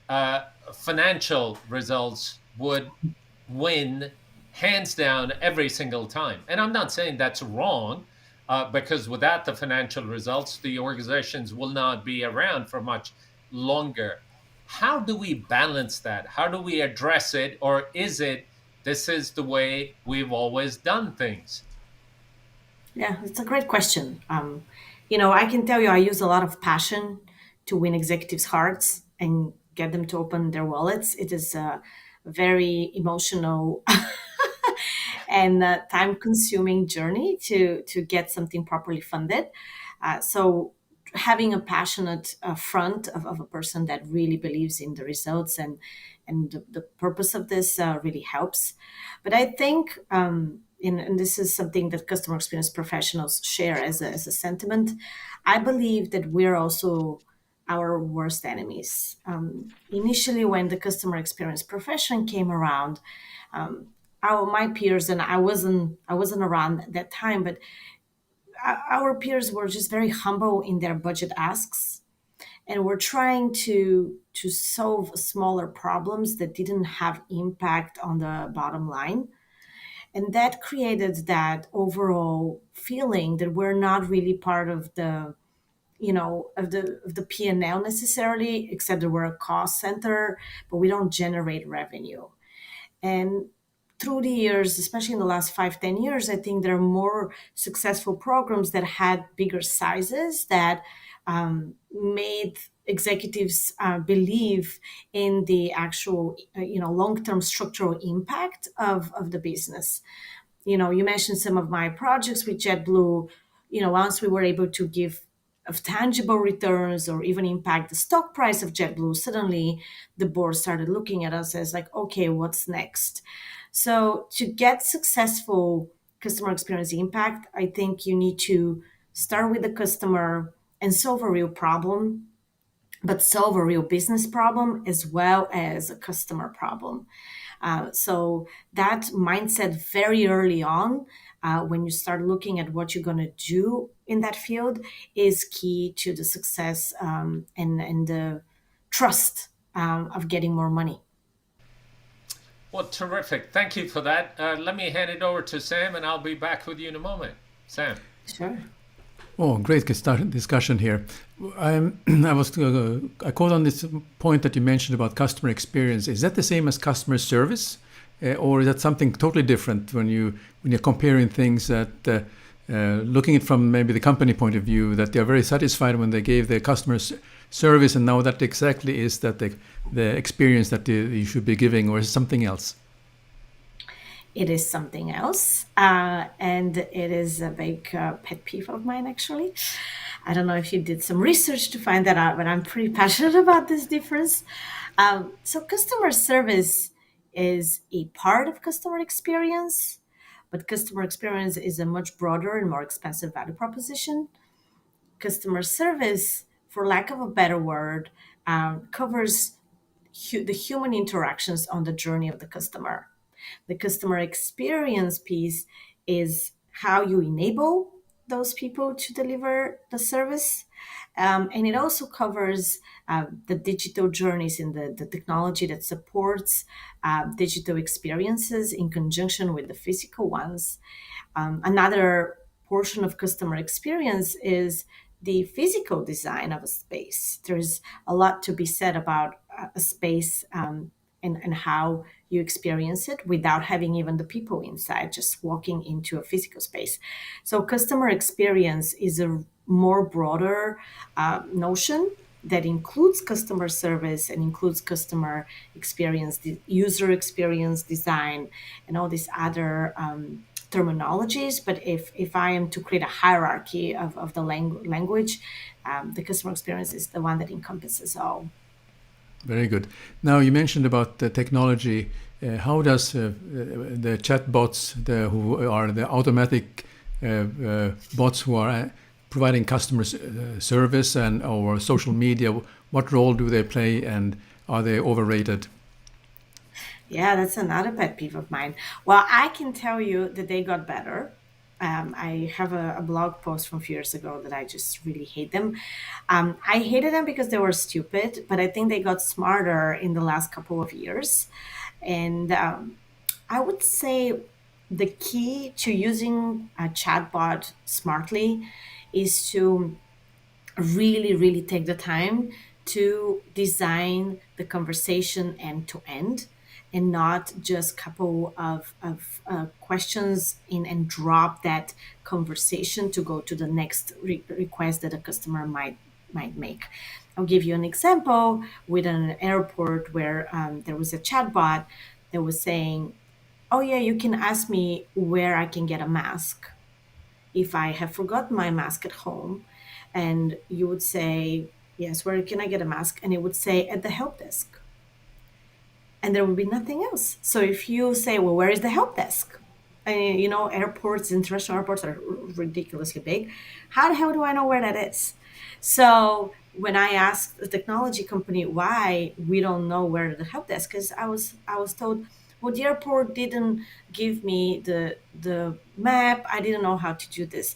uh, financial results would win hands down every single time. And I'm not saying that's wrong, because without the financial results, the organizations will not be around for much longer. How do we balance that? How do we address it? Or is it this is the way we've always done things? Yeah, it's a great question. I can tell you, I use a lot of passion to win executives' hearts and get them to open their wallets. It is a very emotional and time-consuming journey to get something properly funded. So having a passionate front of a person that really believes in the results and the purpose of this really helps. But I think, and this is something that customer experience professionals share as a sentiment, I believe that we're also our worst enemies. Initially, when the customer experience profession came around, um, my peers, and I wasn't around at that time, but our peers were just very humble in their budget asks, and were trying to solve smaller problems that didn't have impact on the bottom line. And that created that overall feeling that we're not really part of the P&L necessarily, except that we're a cost center, but we don't generate revenue. And through the years, especially in the last 5, 10 years, I think there are more successful programs that had bigger sizes that made executives believe in the actual, long-term structural impact of the business. You mentioned some of my projects with JetBlue. Once we were able to give of tangible returns or even impact the stock price of JetBlue, suddenly the board started looking at us as like, okay, what's next? So to get successful customer experience impact, I think you need to start with the customer and solve a real problem, but solve a real business problem as well as a customer problem. So that mindset very early on, when you start looking at what you're going to do in that field, is key to the success and the trust of getting more money. Well, terrific. Thank you for that. Let me hand it over to Sam, and I'll be back with you in a moment. Sam. Sure. Oh, great discussion here. I caught on this point that you mentioned about customer experience. Is that the same as customer service, or is that something totally different when you're comparing things that looking at from maybe the company point of view, that they are very satisfied when they gave their customers service, and now that exactly is that the experience that you should be giving, or is it something else? It is something else, and it is a big pet peeve of mine, actually. I don't know if you did some research to find that out, but I'm pretty passionate about this difference. So customer service is a part of customer experience, but customer experience is a much broader and more expensive value proposition. Customer service, for lack of a better word, covers the human interactions on the journey of the customer. The customer experience piece is how you enable those people to deliver the service. And it also covers the digital journeys in the technology that supports digital experiences in conjunction with the physical ones. Another portion of customer experience is the physical design of a space. There's a lot to be said about a space and how you experience it without having even the people inside, just walking into a physical space. So customer experience is a more broader notion that includes customer service and includes customer experience, the user experience design, and all these other terminologies. But if I am to create a hierarchy of the language, the customer experience is the one that encompasses all. Very good. Now you mentioned about the technology. How does the chatbots, who are the automatic bots who are providing customer service and or social media, what role do they play, and are they overrated? Yeah, that's another pet peeve of mine. Well, I can tell you that they got better. I have a blog post from a few years ago that I just really hate them. I hated them because they were stupid, but I think they got smarter in the last couple of years. And I would say the key to using a chatbot smartly is to really, really take the time to design the conversation end to end, and not just couple of questions in and drop that conversation to go to the next request that a customer might make. I'll give you an example with an airport where there was a chatbot that was saying, oh yeah, you can ask me where I can get a mask if I have forgotten my mask at home. And you would say, yes, where can I get a mask? And it would say at the help desk. And there will be nothing else. So if you say, well, where is the help desk? And, airports, international airports are ridiculously big. How the hell do I know where that is? So when I asked the technology company why we don't know where the help desk is, I was told, well, the airport didn't give me the map. I didn't know how to do this.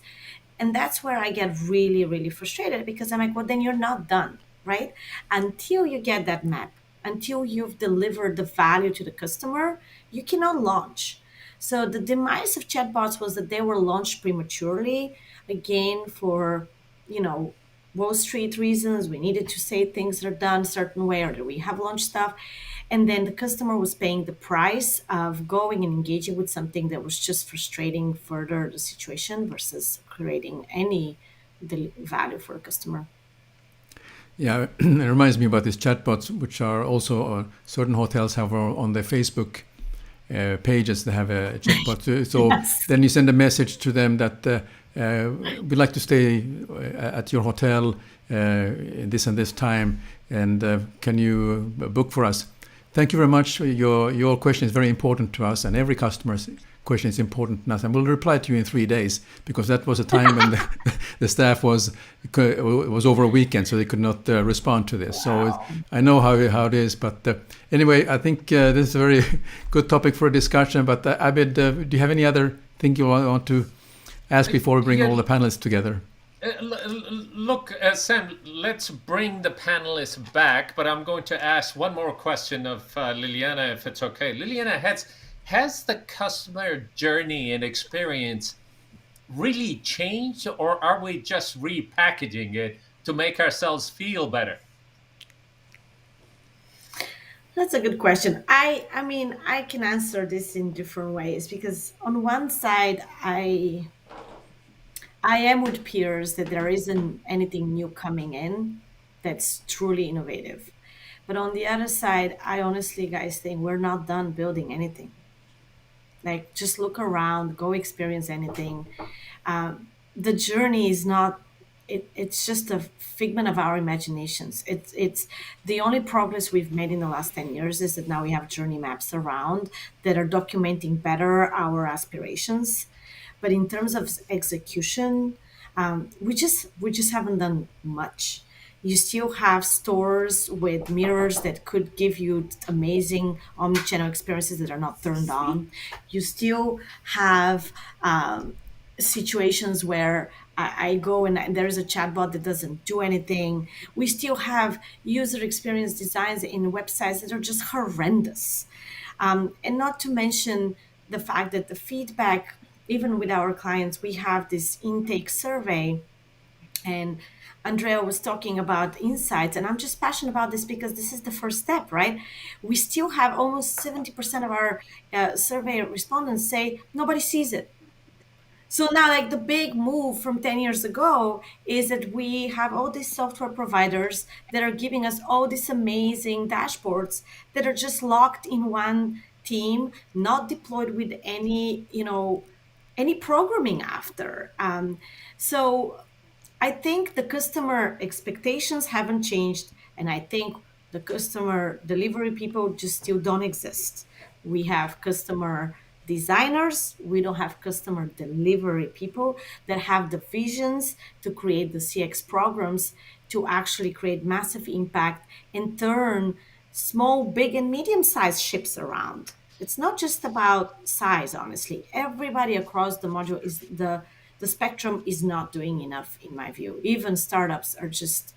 And that's where I get really, really frustrated, because I'm like, well, then you're not done, right? Until you get that map, until you've delivered the value to the customer, you cannot launch. So the demise of chatbots was that they were launched prematurely, again, for, Wall Street reasons. We needed to say things are done a certain way, or that we have launched stuff. And then the customer was paying the price of going and engaging with something that was just frustrating further the situation versus creating any value for a customer. Yeah, it reminds me about these chatbots, which are also certain hotels have on their Facebook pages. They have a chatbot. So yes. Then you send a message to them that we'd like to stay at your hotel this and this time, and can you book for us? Thank you very much. Your question is very important to us, and every customer's question is important to us, and we'll reply to you in 3 days, because that was a time when the staff was over a weekend, so they could not respond to this. Wow. So I know how it is, but anyway, I think this is a very good topic for a discussion. But Abid, do you have any other thing you want to ask before we bring all the panelists together? Look, Sam, let's bring the panelists back, but I'm going to ask one more question of Liliana, if it's okay. Liliana, has the customer journey and experience really changed, or are we just repackaging it to make ourselves feel better? That's a good question. I mean, I can answer this in different ways because on one side, I am with peers that there isn't anything new coming in that's truly innovative. But on the other side, I honestly, guys, think we're not done building anything. Like, just look around, go experience anything. The journey is not. It's just a figment of our imaginations. It's the only progress we've made in the last 10 years is that now we have journey maps around that are documenting better our aspirations. But in terms of execution, we just haven't done much. You still have stores with mirrors that could give you amazing omnichannel experiences that are not turned on. You still have situations where I go and there is a chatbot that doesn't do anything. We still have user experience designs in websites that are just horrendous. And not to mention the fact that the feedback, even with our clients, we have this intake survey, and Andrea was talking about insights, and I'm just passionate about this because this is the first step, right? We still have almost 70% of our survey respondents say nobody sees it. So now, like, the big move from 10 years ago is that we have all these software providers that are giving us all these amazing dashboards that are just locked in one team, not deployed with any programming after. So I think the customer expectations haven't changed, and I think the customer delivery people just still don't exist. We have customer designers, we don't have customer delivery people that have the visions to create the CX programs to actually create massive impact and turn small, big, and medium sized ships around. It's not just about size, honestly. Everybody across the module is the spectrum is not doing enough, in my view. Even startups are just,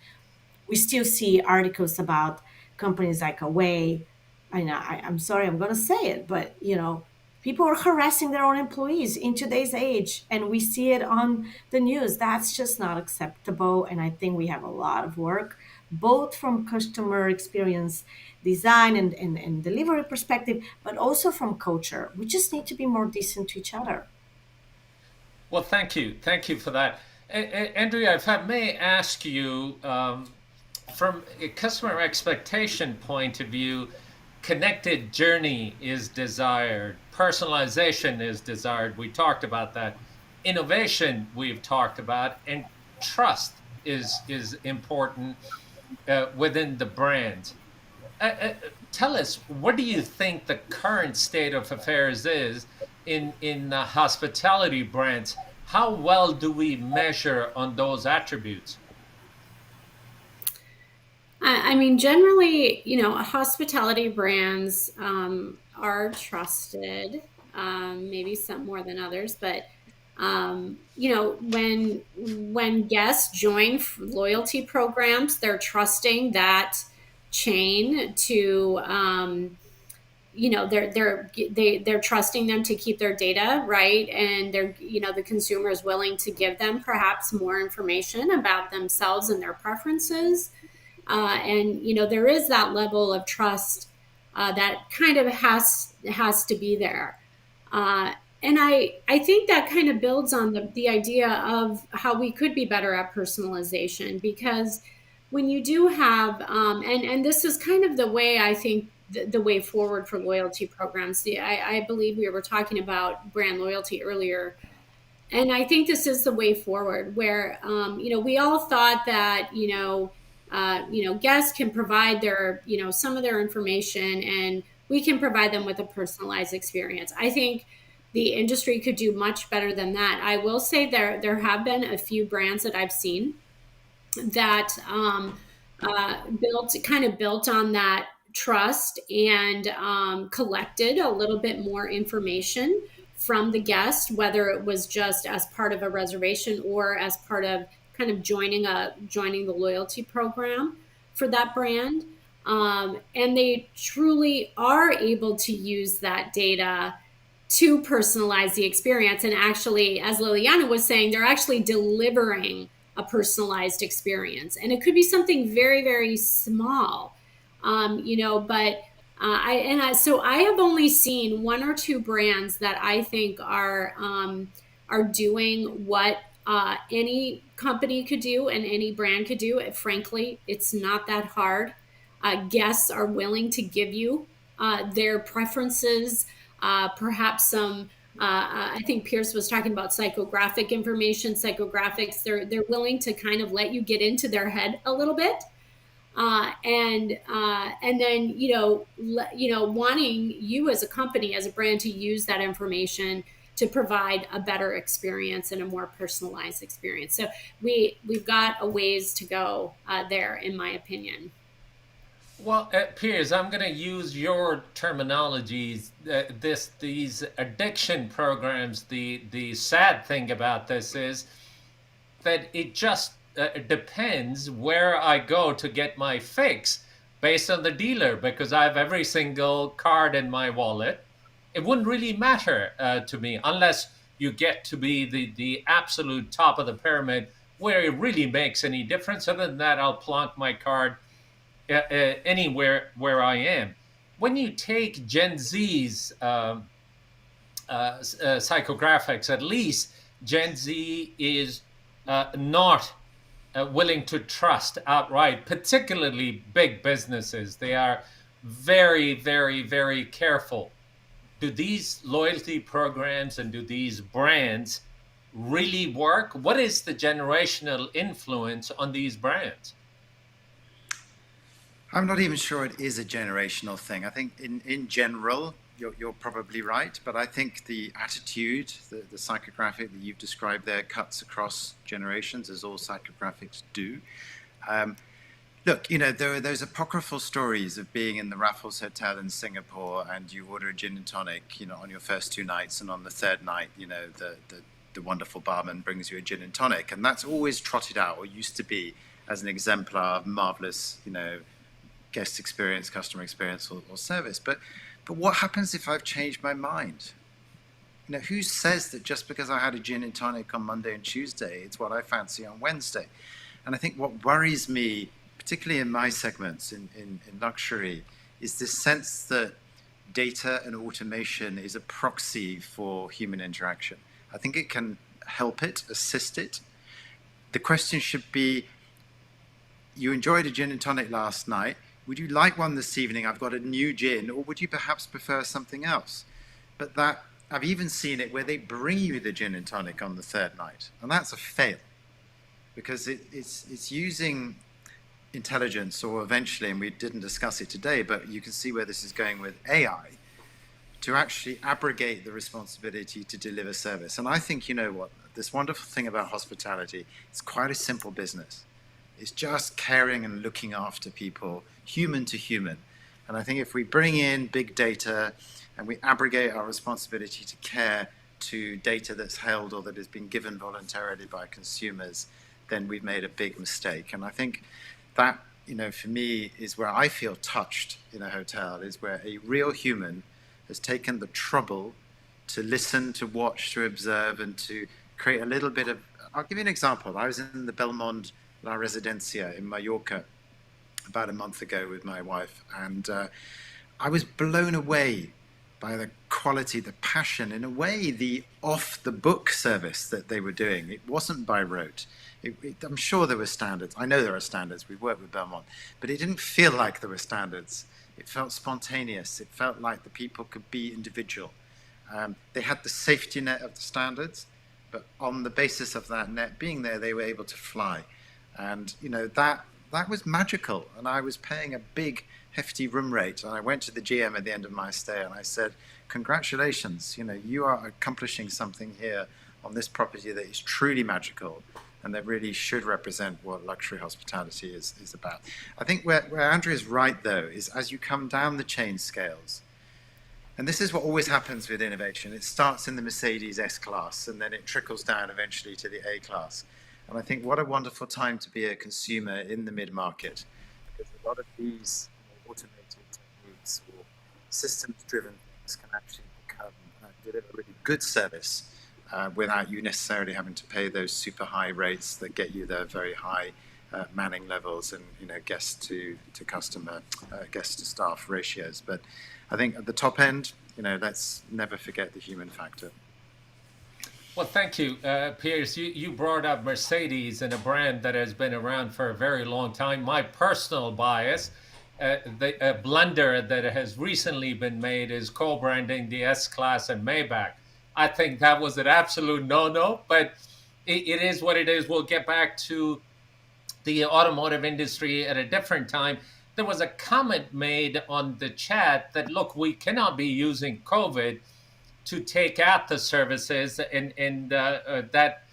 we still see articles about companies like Away. I'm sorry, I'm going to say it, but people are harassing their own employees in today's age, and we see it on the news. That's just not acceptable. And I think we have a lot of work, both from customer experience design and delivery perspective, but also from culture. We just need to be more decent to each other. Well, thank you. Thank you for that. Andrea, if I may ask you, from a customer expectation point of view, connected journey is desired, personalization is desired. We talked about that. Innovation, we've talked about, and trust is important within the brand. Tell us, what do you think the current state of affairs is in hospitality brands? How well do we measure on those attributes? I mean, generally, hospitality brands are trusted, maybe some more than others, but when guests join loyalty programs, they're trusting that chain to they're trusting them to keep their data right, and the consumer is willing to give them perhaps more information about themselves and their preferences, and there is that level of trust that kind of has to be there. And I think that kind of builds on the idea of how we could be better at personalization, because when you do have, and this is kind of the way I think the way forward for loyalty programs. I believe we were talking about brand loyalty earlier, and I think this is the way forward, where we all thought that guests can provide their some of their information, and we can provide them with a personalized experience. I think the industry could do much better than that. I will say there have been a few brands that I've seen that built on that trust and collected a little bit more information from the guest, whether it was just as part of a reservation or as part of kind of joining the loyalty program for that brand. And they truly are able to use that data to personalize the experience. And actually, as Liliana was saying, they're actually delivering a personalized experience. And it could be something very, very small, but so I have only seen one or two brands that I think are doing what any company could do and any brand could do. Frankly, it's not that hard. Guests are willing to give you their preferences, perhaps some. I think Piers was talking about psychographic information. Psychographics, they're willing to kind of let you get into their head a little bit, and then wanting you as a company, as a brand, to use that information to provide a better experience and a more personalized experience. So we've got a ways to go there, in my opinion. Well, Piers, I'm going to use your terminologies. These addiction programs. The sad thing about this is that it just depends where I go to get my fix based on the dealer, because I have every single card in my wallet. It wouldn't really matter to me unless you get to be the absolute top of the pyramid where it really makes any difference. Other than that, I'll plonk my card anywhere where I am. When you take Gen Z's psychographics, at least Gen Z is not willing to trust outright, particularly big businesses. They are very, very, very careful. Do these loyalty programs and do these brands really work? What is the generational influence on these brands? I'm not even sure it is a generational thing. I think in general, you're probably right, but I think the attitude, the psychographic that you've described there cuts across generations, as all psychographics do. Look, there are those apocryphal stories of being in the Raffles Hotel in Singapore and you order a gin and tonic, on your first two nights, and on the third night, the wonderful barman brings you a gin and tonic. And that's always trotted out, or used to be, as an exemplar of marvelous, guest experience, customer experience, or service. But what happens if I've changed my mind? Who says that just because I had a gin and tonic on Monday and Tuesday, it's what I fancy on Wednesday? And I think what worries me, particularly in my segments in luxury, is this sense that data and automation is a proxy for human interaction. I think it can help it, assist it. The question should be, you enjoyed a gin and tonic last night. Would you like one this evening? I've got a new gin. Or would you perhaps prefer something else? But that, I've even seen it where they bring you the gin and tonic on the third night. And that's a fail, because it's using intelligence, or eventually, and we didn't discuss it today, but you can see where this is going with AI, to actually abrogate the responsibility to deliver service. And I think, this wonderful thing about hospitality, it's quite a simple business. It's just caring and looking after people, human to human. And I think if we bring in big data and we abrogate our responsibility to care to data that's held or that has been given voluntarily by consumers, then we've made a big mistake. And I think that, for me, is where I feel touched in a hotel, is where a real human has taken the trouble to listen, to watch, to observe, and to create a little bit of... I'll give you an example. I was in the Belmond La Residencia in Mallorca about a month ago with my wife, and I was blown away by the quality, the passion, in a way, the off-the-book service that they were doing. It wasn't by rote. I'm sure there were standards. I know there are standards. We've worked with Belmont, but it didn't feel like there were standards. It felt spontaneous. It felt like the people could be individual. They had the safety net of the standards, but on the basis of that net being there, they were able to fly. And, that was magical. And I was paying a big, hefty room rate. And I went to the GM at the end of my stay and I said, congratulations, you are accomplishing something here on this property that is truly magical and that really should represent what luxury hospitality is about. I think where Andrea is right, though, is as you come down the chain scales, and this is what always happens with innovation. It starts in the Mercedes S-Class and then it trickles down eventually to the A-Class. And I think what a wonderful time to be a consumer in the mid-market, because a lot of these automated techniques or systems-driven things can actually deliver really good service without you necessarily having to pay those super high rates that get you the very high manning levels and guest to customer, guest to staff ratios. But I think at the top end, let's never forget the human factor. Well, thank you, Piers. You brought up Mercedes and a brand that has been around for a very long time. My personal bias, the blunder that has recently been made is co-branding the S-Class and Maybach. I think that was an absolute no-no, but it is what it is. We'll get back to the automotive industry at a different time. There was a comment made on the chat that, look, we cannot be using COVID to take out the services and that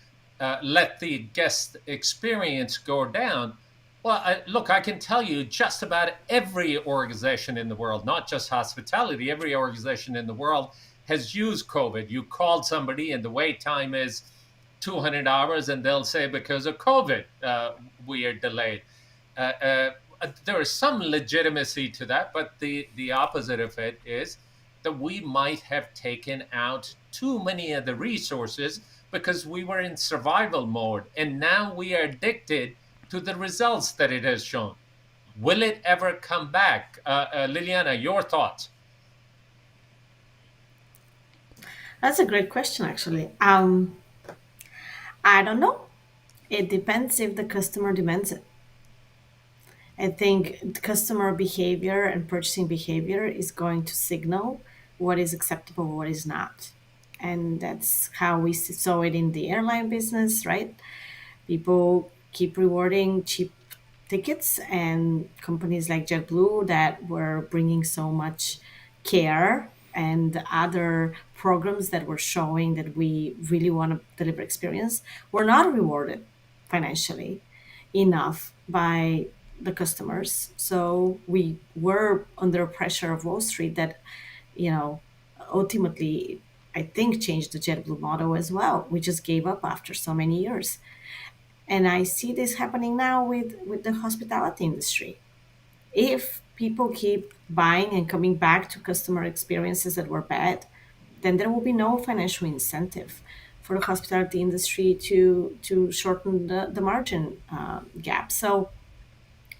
let the guest experience go down. Well, look, I can tell you just about every organization in the world, not just hospitality, every organization in the world has used COVID. You called somebody and the wait time is 200 hours and they'll say because of COVID, we are delayed. There is some legitimacy to that, but the opposite of it is that we might have taken out too many of the resources because we were in survival mode. And now we are addicted to the results that it has shown. Will it ever come back? Liliana, your thoughts? That's a great question, actually. I don't know. It depends if the customer demands it. I think customer behavior and purchasing behavior is going to signal what is acceptable, what is not. And that's how we saw it in the airline business, right? People keep rewarding cheap tickets, and companies like JetBlue that were bringing so much care and other programs that were showing that we really want to deliver experience were not rewarded financially enough by the customers. So we were under pressure of Wall Street that, ultimately, I think changed the JetBlue model as well. We just gave up after so many years. And I see this happening now with the hospitality industry. If people keep buying and coming back to customer experiences that were bad, then there will be no financial incentive for the hospitality industry to shorten the margin gap. So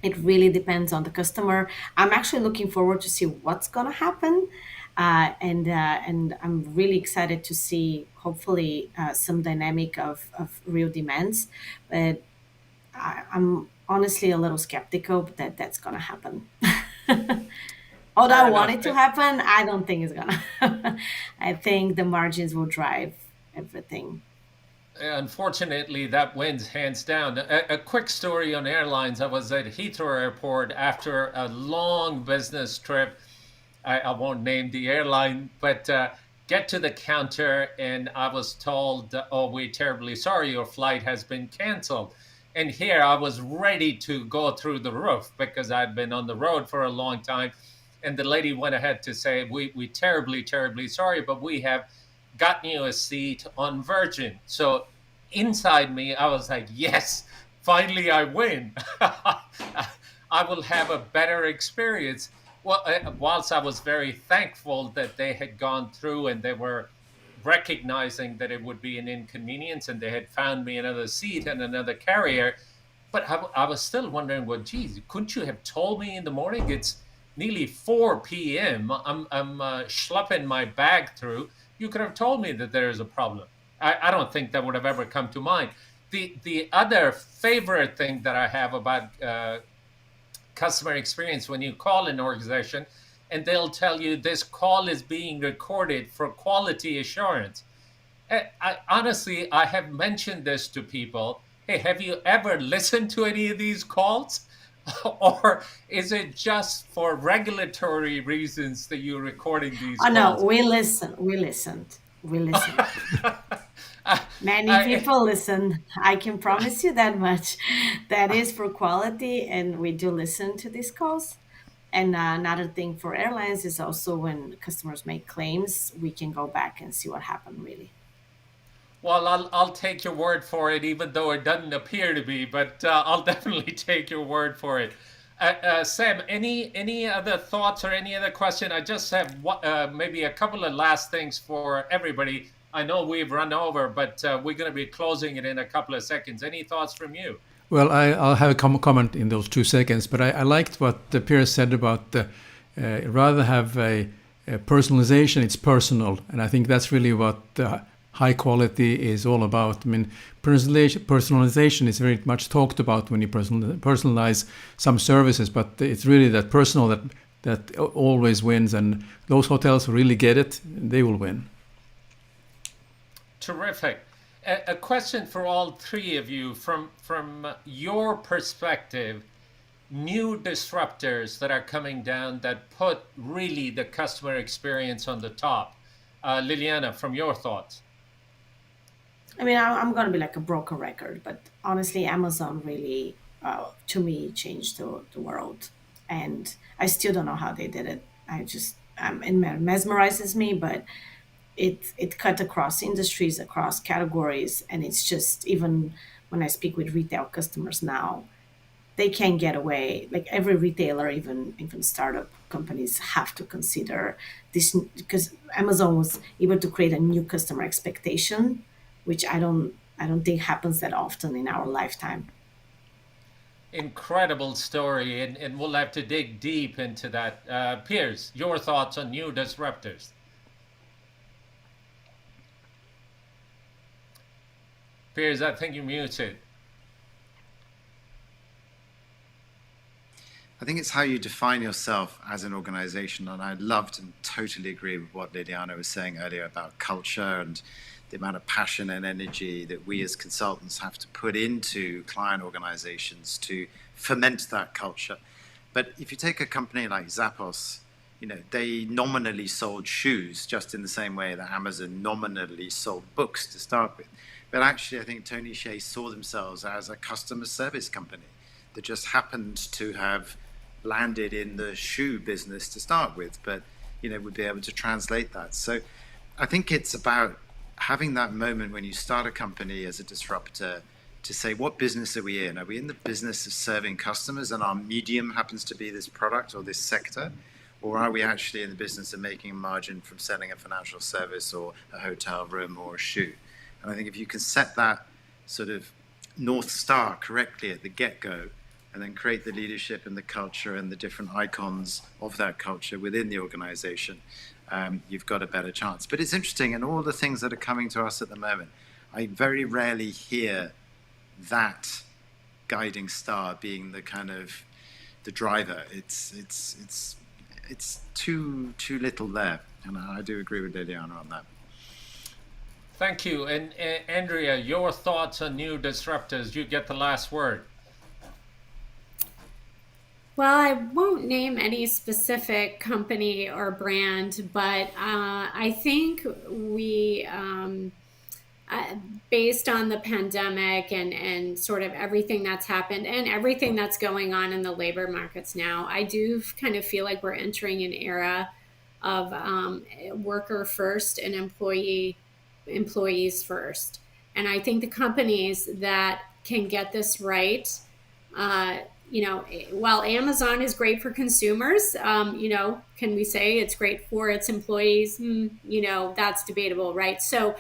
it really depends on the customer. I'm actually looking forward to see what's going to happen. And I'm really excited to see, hopefully, some dynamic of real demands. But I'm honestly a little skeptical that that's going to happen. Although Fair I want enough. it to happen, I don't think it's going to. I think the margins will drive everything. Unfortunately, that wins hands down. A quick story on airlines. I was at Heathrow Airport after a long business trip. I won't name the airline, but get to the counter and I was told, oh, we're terribly sorry, your flight has been canceled. And here I was ready to go through the roof because I'd been on the road for a long time. And the lady went ahead to say, we terribly, terribly sorry, but we have gotten you a seat on Virgin. So inside me, I was like, yes, finally I win. I will have a better experience. Well, whilst I was very thankful that they had gone through and they were recognizing that it would be an inconvenience and they had found me another seat and another carrier, but I was still wondering, well, geez, couldn't you have told me in the morning? It's nearly 4 p.m. I'm schlepping my bag through. You could have told me that there is a problem. I don't think that would have ever come to mind. The other favorite thing that I have about customer experience, when you call an organization and they'll tell you this call is being recorded for quality assurance. Honestly, I have mentioned this to people. Hey, have you ever listened to any of these calls? Or is it just for regulatory reasons that you're recording these Oh no, calls? we listen. We listened. We listened. I, Many I, people listen. I can promise you that much. That is for quality, and we do listen to these calls. And another thing for airlines is also when customers make claims, we can go back and see what happened really. Well, I'll take your word for it, even though it doesn't appear to be. But I'll definitely take your word for it. Sam, any other thoughts or any other question? I just have maybe a couple of last things for everybody. I know we've run over, but we're going to be closing it in a couple of seconds. Any thoughts from you? Well, I'll have a comment in those 2 seconds, but I liked what Piers said about rather have a personalization, it's personal. And I think that's really what high quality is all about. I mean, personalization is very much talked about when you personalize some services, but it's really that personal that always wins. And those hotels who really get it, they will win. Terrific. A question for all three of you from your perspective, new disruptors that are coming down that put really the customer experience on the top. Liliana, from your thoughts. I mean, I'm going to be like a broken record, but honestly, Amazon really, to me, changed the world. And I still don't know how they did it. It mesmerizes me, but it cut across industries, across categories. And it's just, even when I speak with retail customers now, they can't get away. Like every retailer, even startup companies have to consider this, because Amazon was able to create a new customer expectation, which I don't think happens that often in our lifetime. Incredible story, and we'll have to dig deep into that. Piers, your thoughts on new disruptors? Piers, I think you're muted. I think it's how you define yourself as an organization. And I loved and totally agree with what Liliana was saying earlier about culture and the amount of passion and energy that we as consultants have to put into client organizations to foment that culture. But if you take a company like Zappos, they nominally sold shoes just in the same way that Amazon nominally sold books to start with. But actually, I think Tony Hsieh saw themselves as a customer service company that just happened to have landed in the shoe business to start with, but would be able to translate that. So I think it's about having that moment when you start a company as a disruptor to say, what business are we in? Are we in the business of serving customers and our medium happens to be this product or this sector? Or are we actually in the business of making a margin from selling a financial service or a hotel room or a shoe? And I think if you can set that sort of North Star correctly at the get-go, and then create the leadership and the culture and the different icons of that culture within the organization, you've got a better chance. But it's interesting, and all the things that are coming to us at the moment, I very rarely hear that guiding star being the kind of the driver. It's too little there, and I do agree with Liliana on that. Thank you. And Andrea, your thoughts on new disruptors? You get the last word. Well, I won't name any specific company or brand, but I think based on the pandemic and sort of everything that's happened and everything that's going on in the labor markets now, I do kind of feel like we're entering an era of worker first and employees first. And I think the companies that can get this right, while Amazon is great for consumers, can we say it's great for its employees? That's debatable, right? So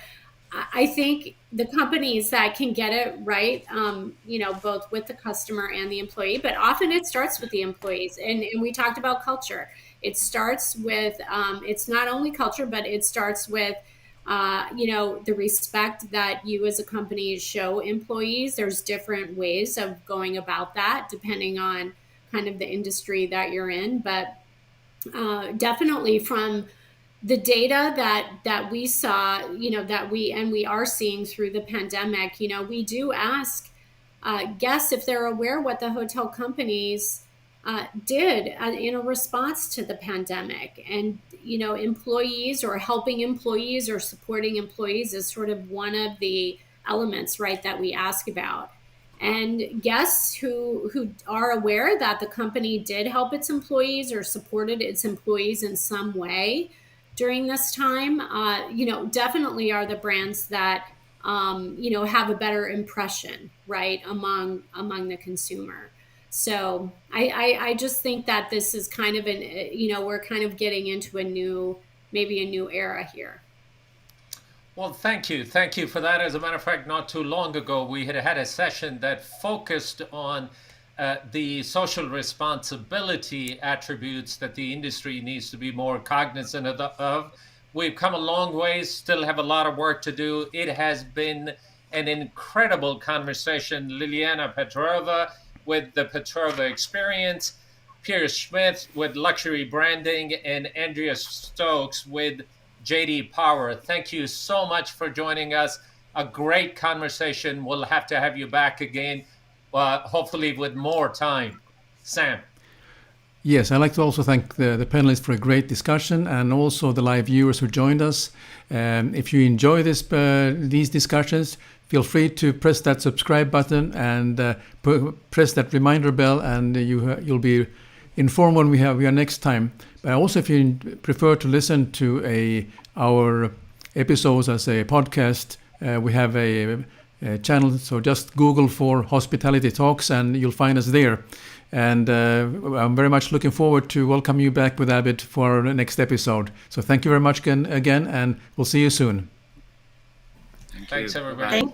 I think the companies that can get it right, both with the customer and the employee, but often it starts with the employees. And we talked about culture. It starts with, it's not only culture, but it starts with the respect that you as a company show employees. There's different ways of going about that depending on kind of the industry that you're in. But definitely from the data that we saw, that we are seeing through the pandemic, we do ask guests if they're aware what the hotel companies did in a response to the pandemic. And employees or helping employees or supporting employees is sort of one of the elements, right, that we ask about. And guests who are aware that the company did help its employees or supported its employees in some way during this time, definitely are the brands that have a better impression, right, among the consumer. So I just think that this is kind of we're kind of getting into maybe a new era here. Well, thank you. Thank you for that. As a matter of fact, not too long ago, we had a session that focused on the social responsibility attributes that the industry needs to be more cognizant of. We've come a long way, still have a lot of work to do. It has been an incredible conversation. Liliana Petrova with the Petrova Experience, Piers Schmidt with luxury branding, and Andrea Stokes with JD Power. Thank you so much for joining us. A great conversation. We'll have to have you back again, hopefully with more time. Sam. Yes, I'd like to also thank the panelists for a great discussion, and also the live viewers who joined us. If you enjoy these discussions, feel free to press that subscribe button and press that reminder bell, and you'll be informed when we are next time. But also, if you prefer to listen to our episodes as a podcast, we have a channel. So just Google for Hospitality Talks, and you'll find us there. And I'm very much looking forward to welcome you back with Abid for our next episode. So thank you very much again, and we'll see you soon. Thanks, everybody.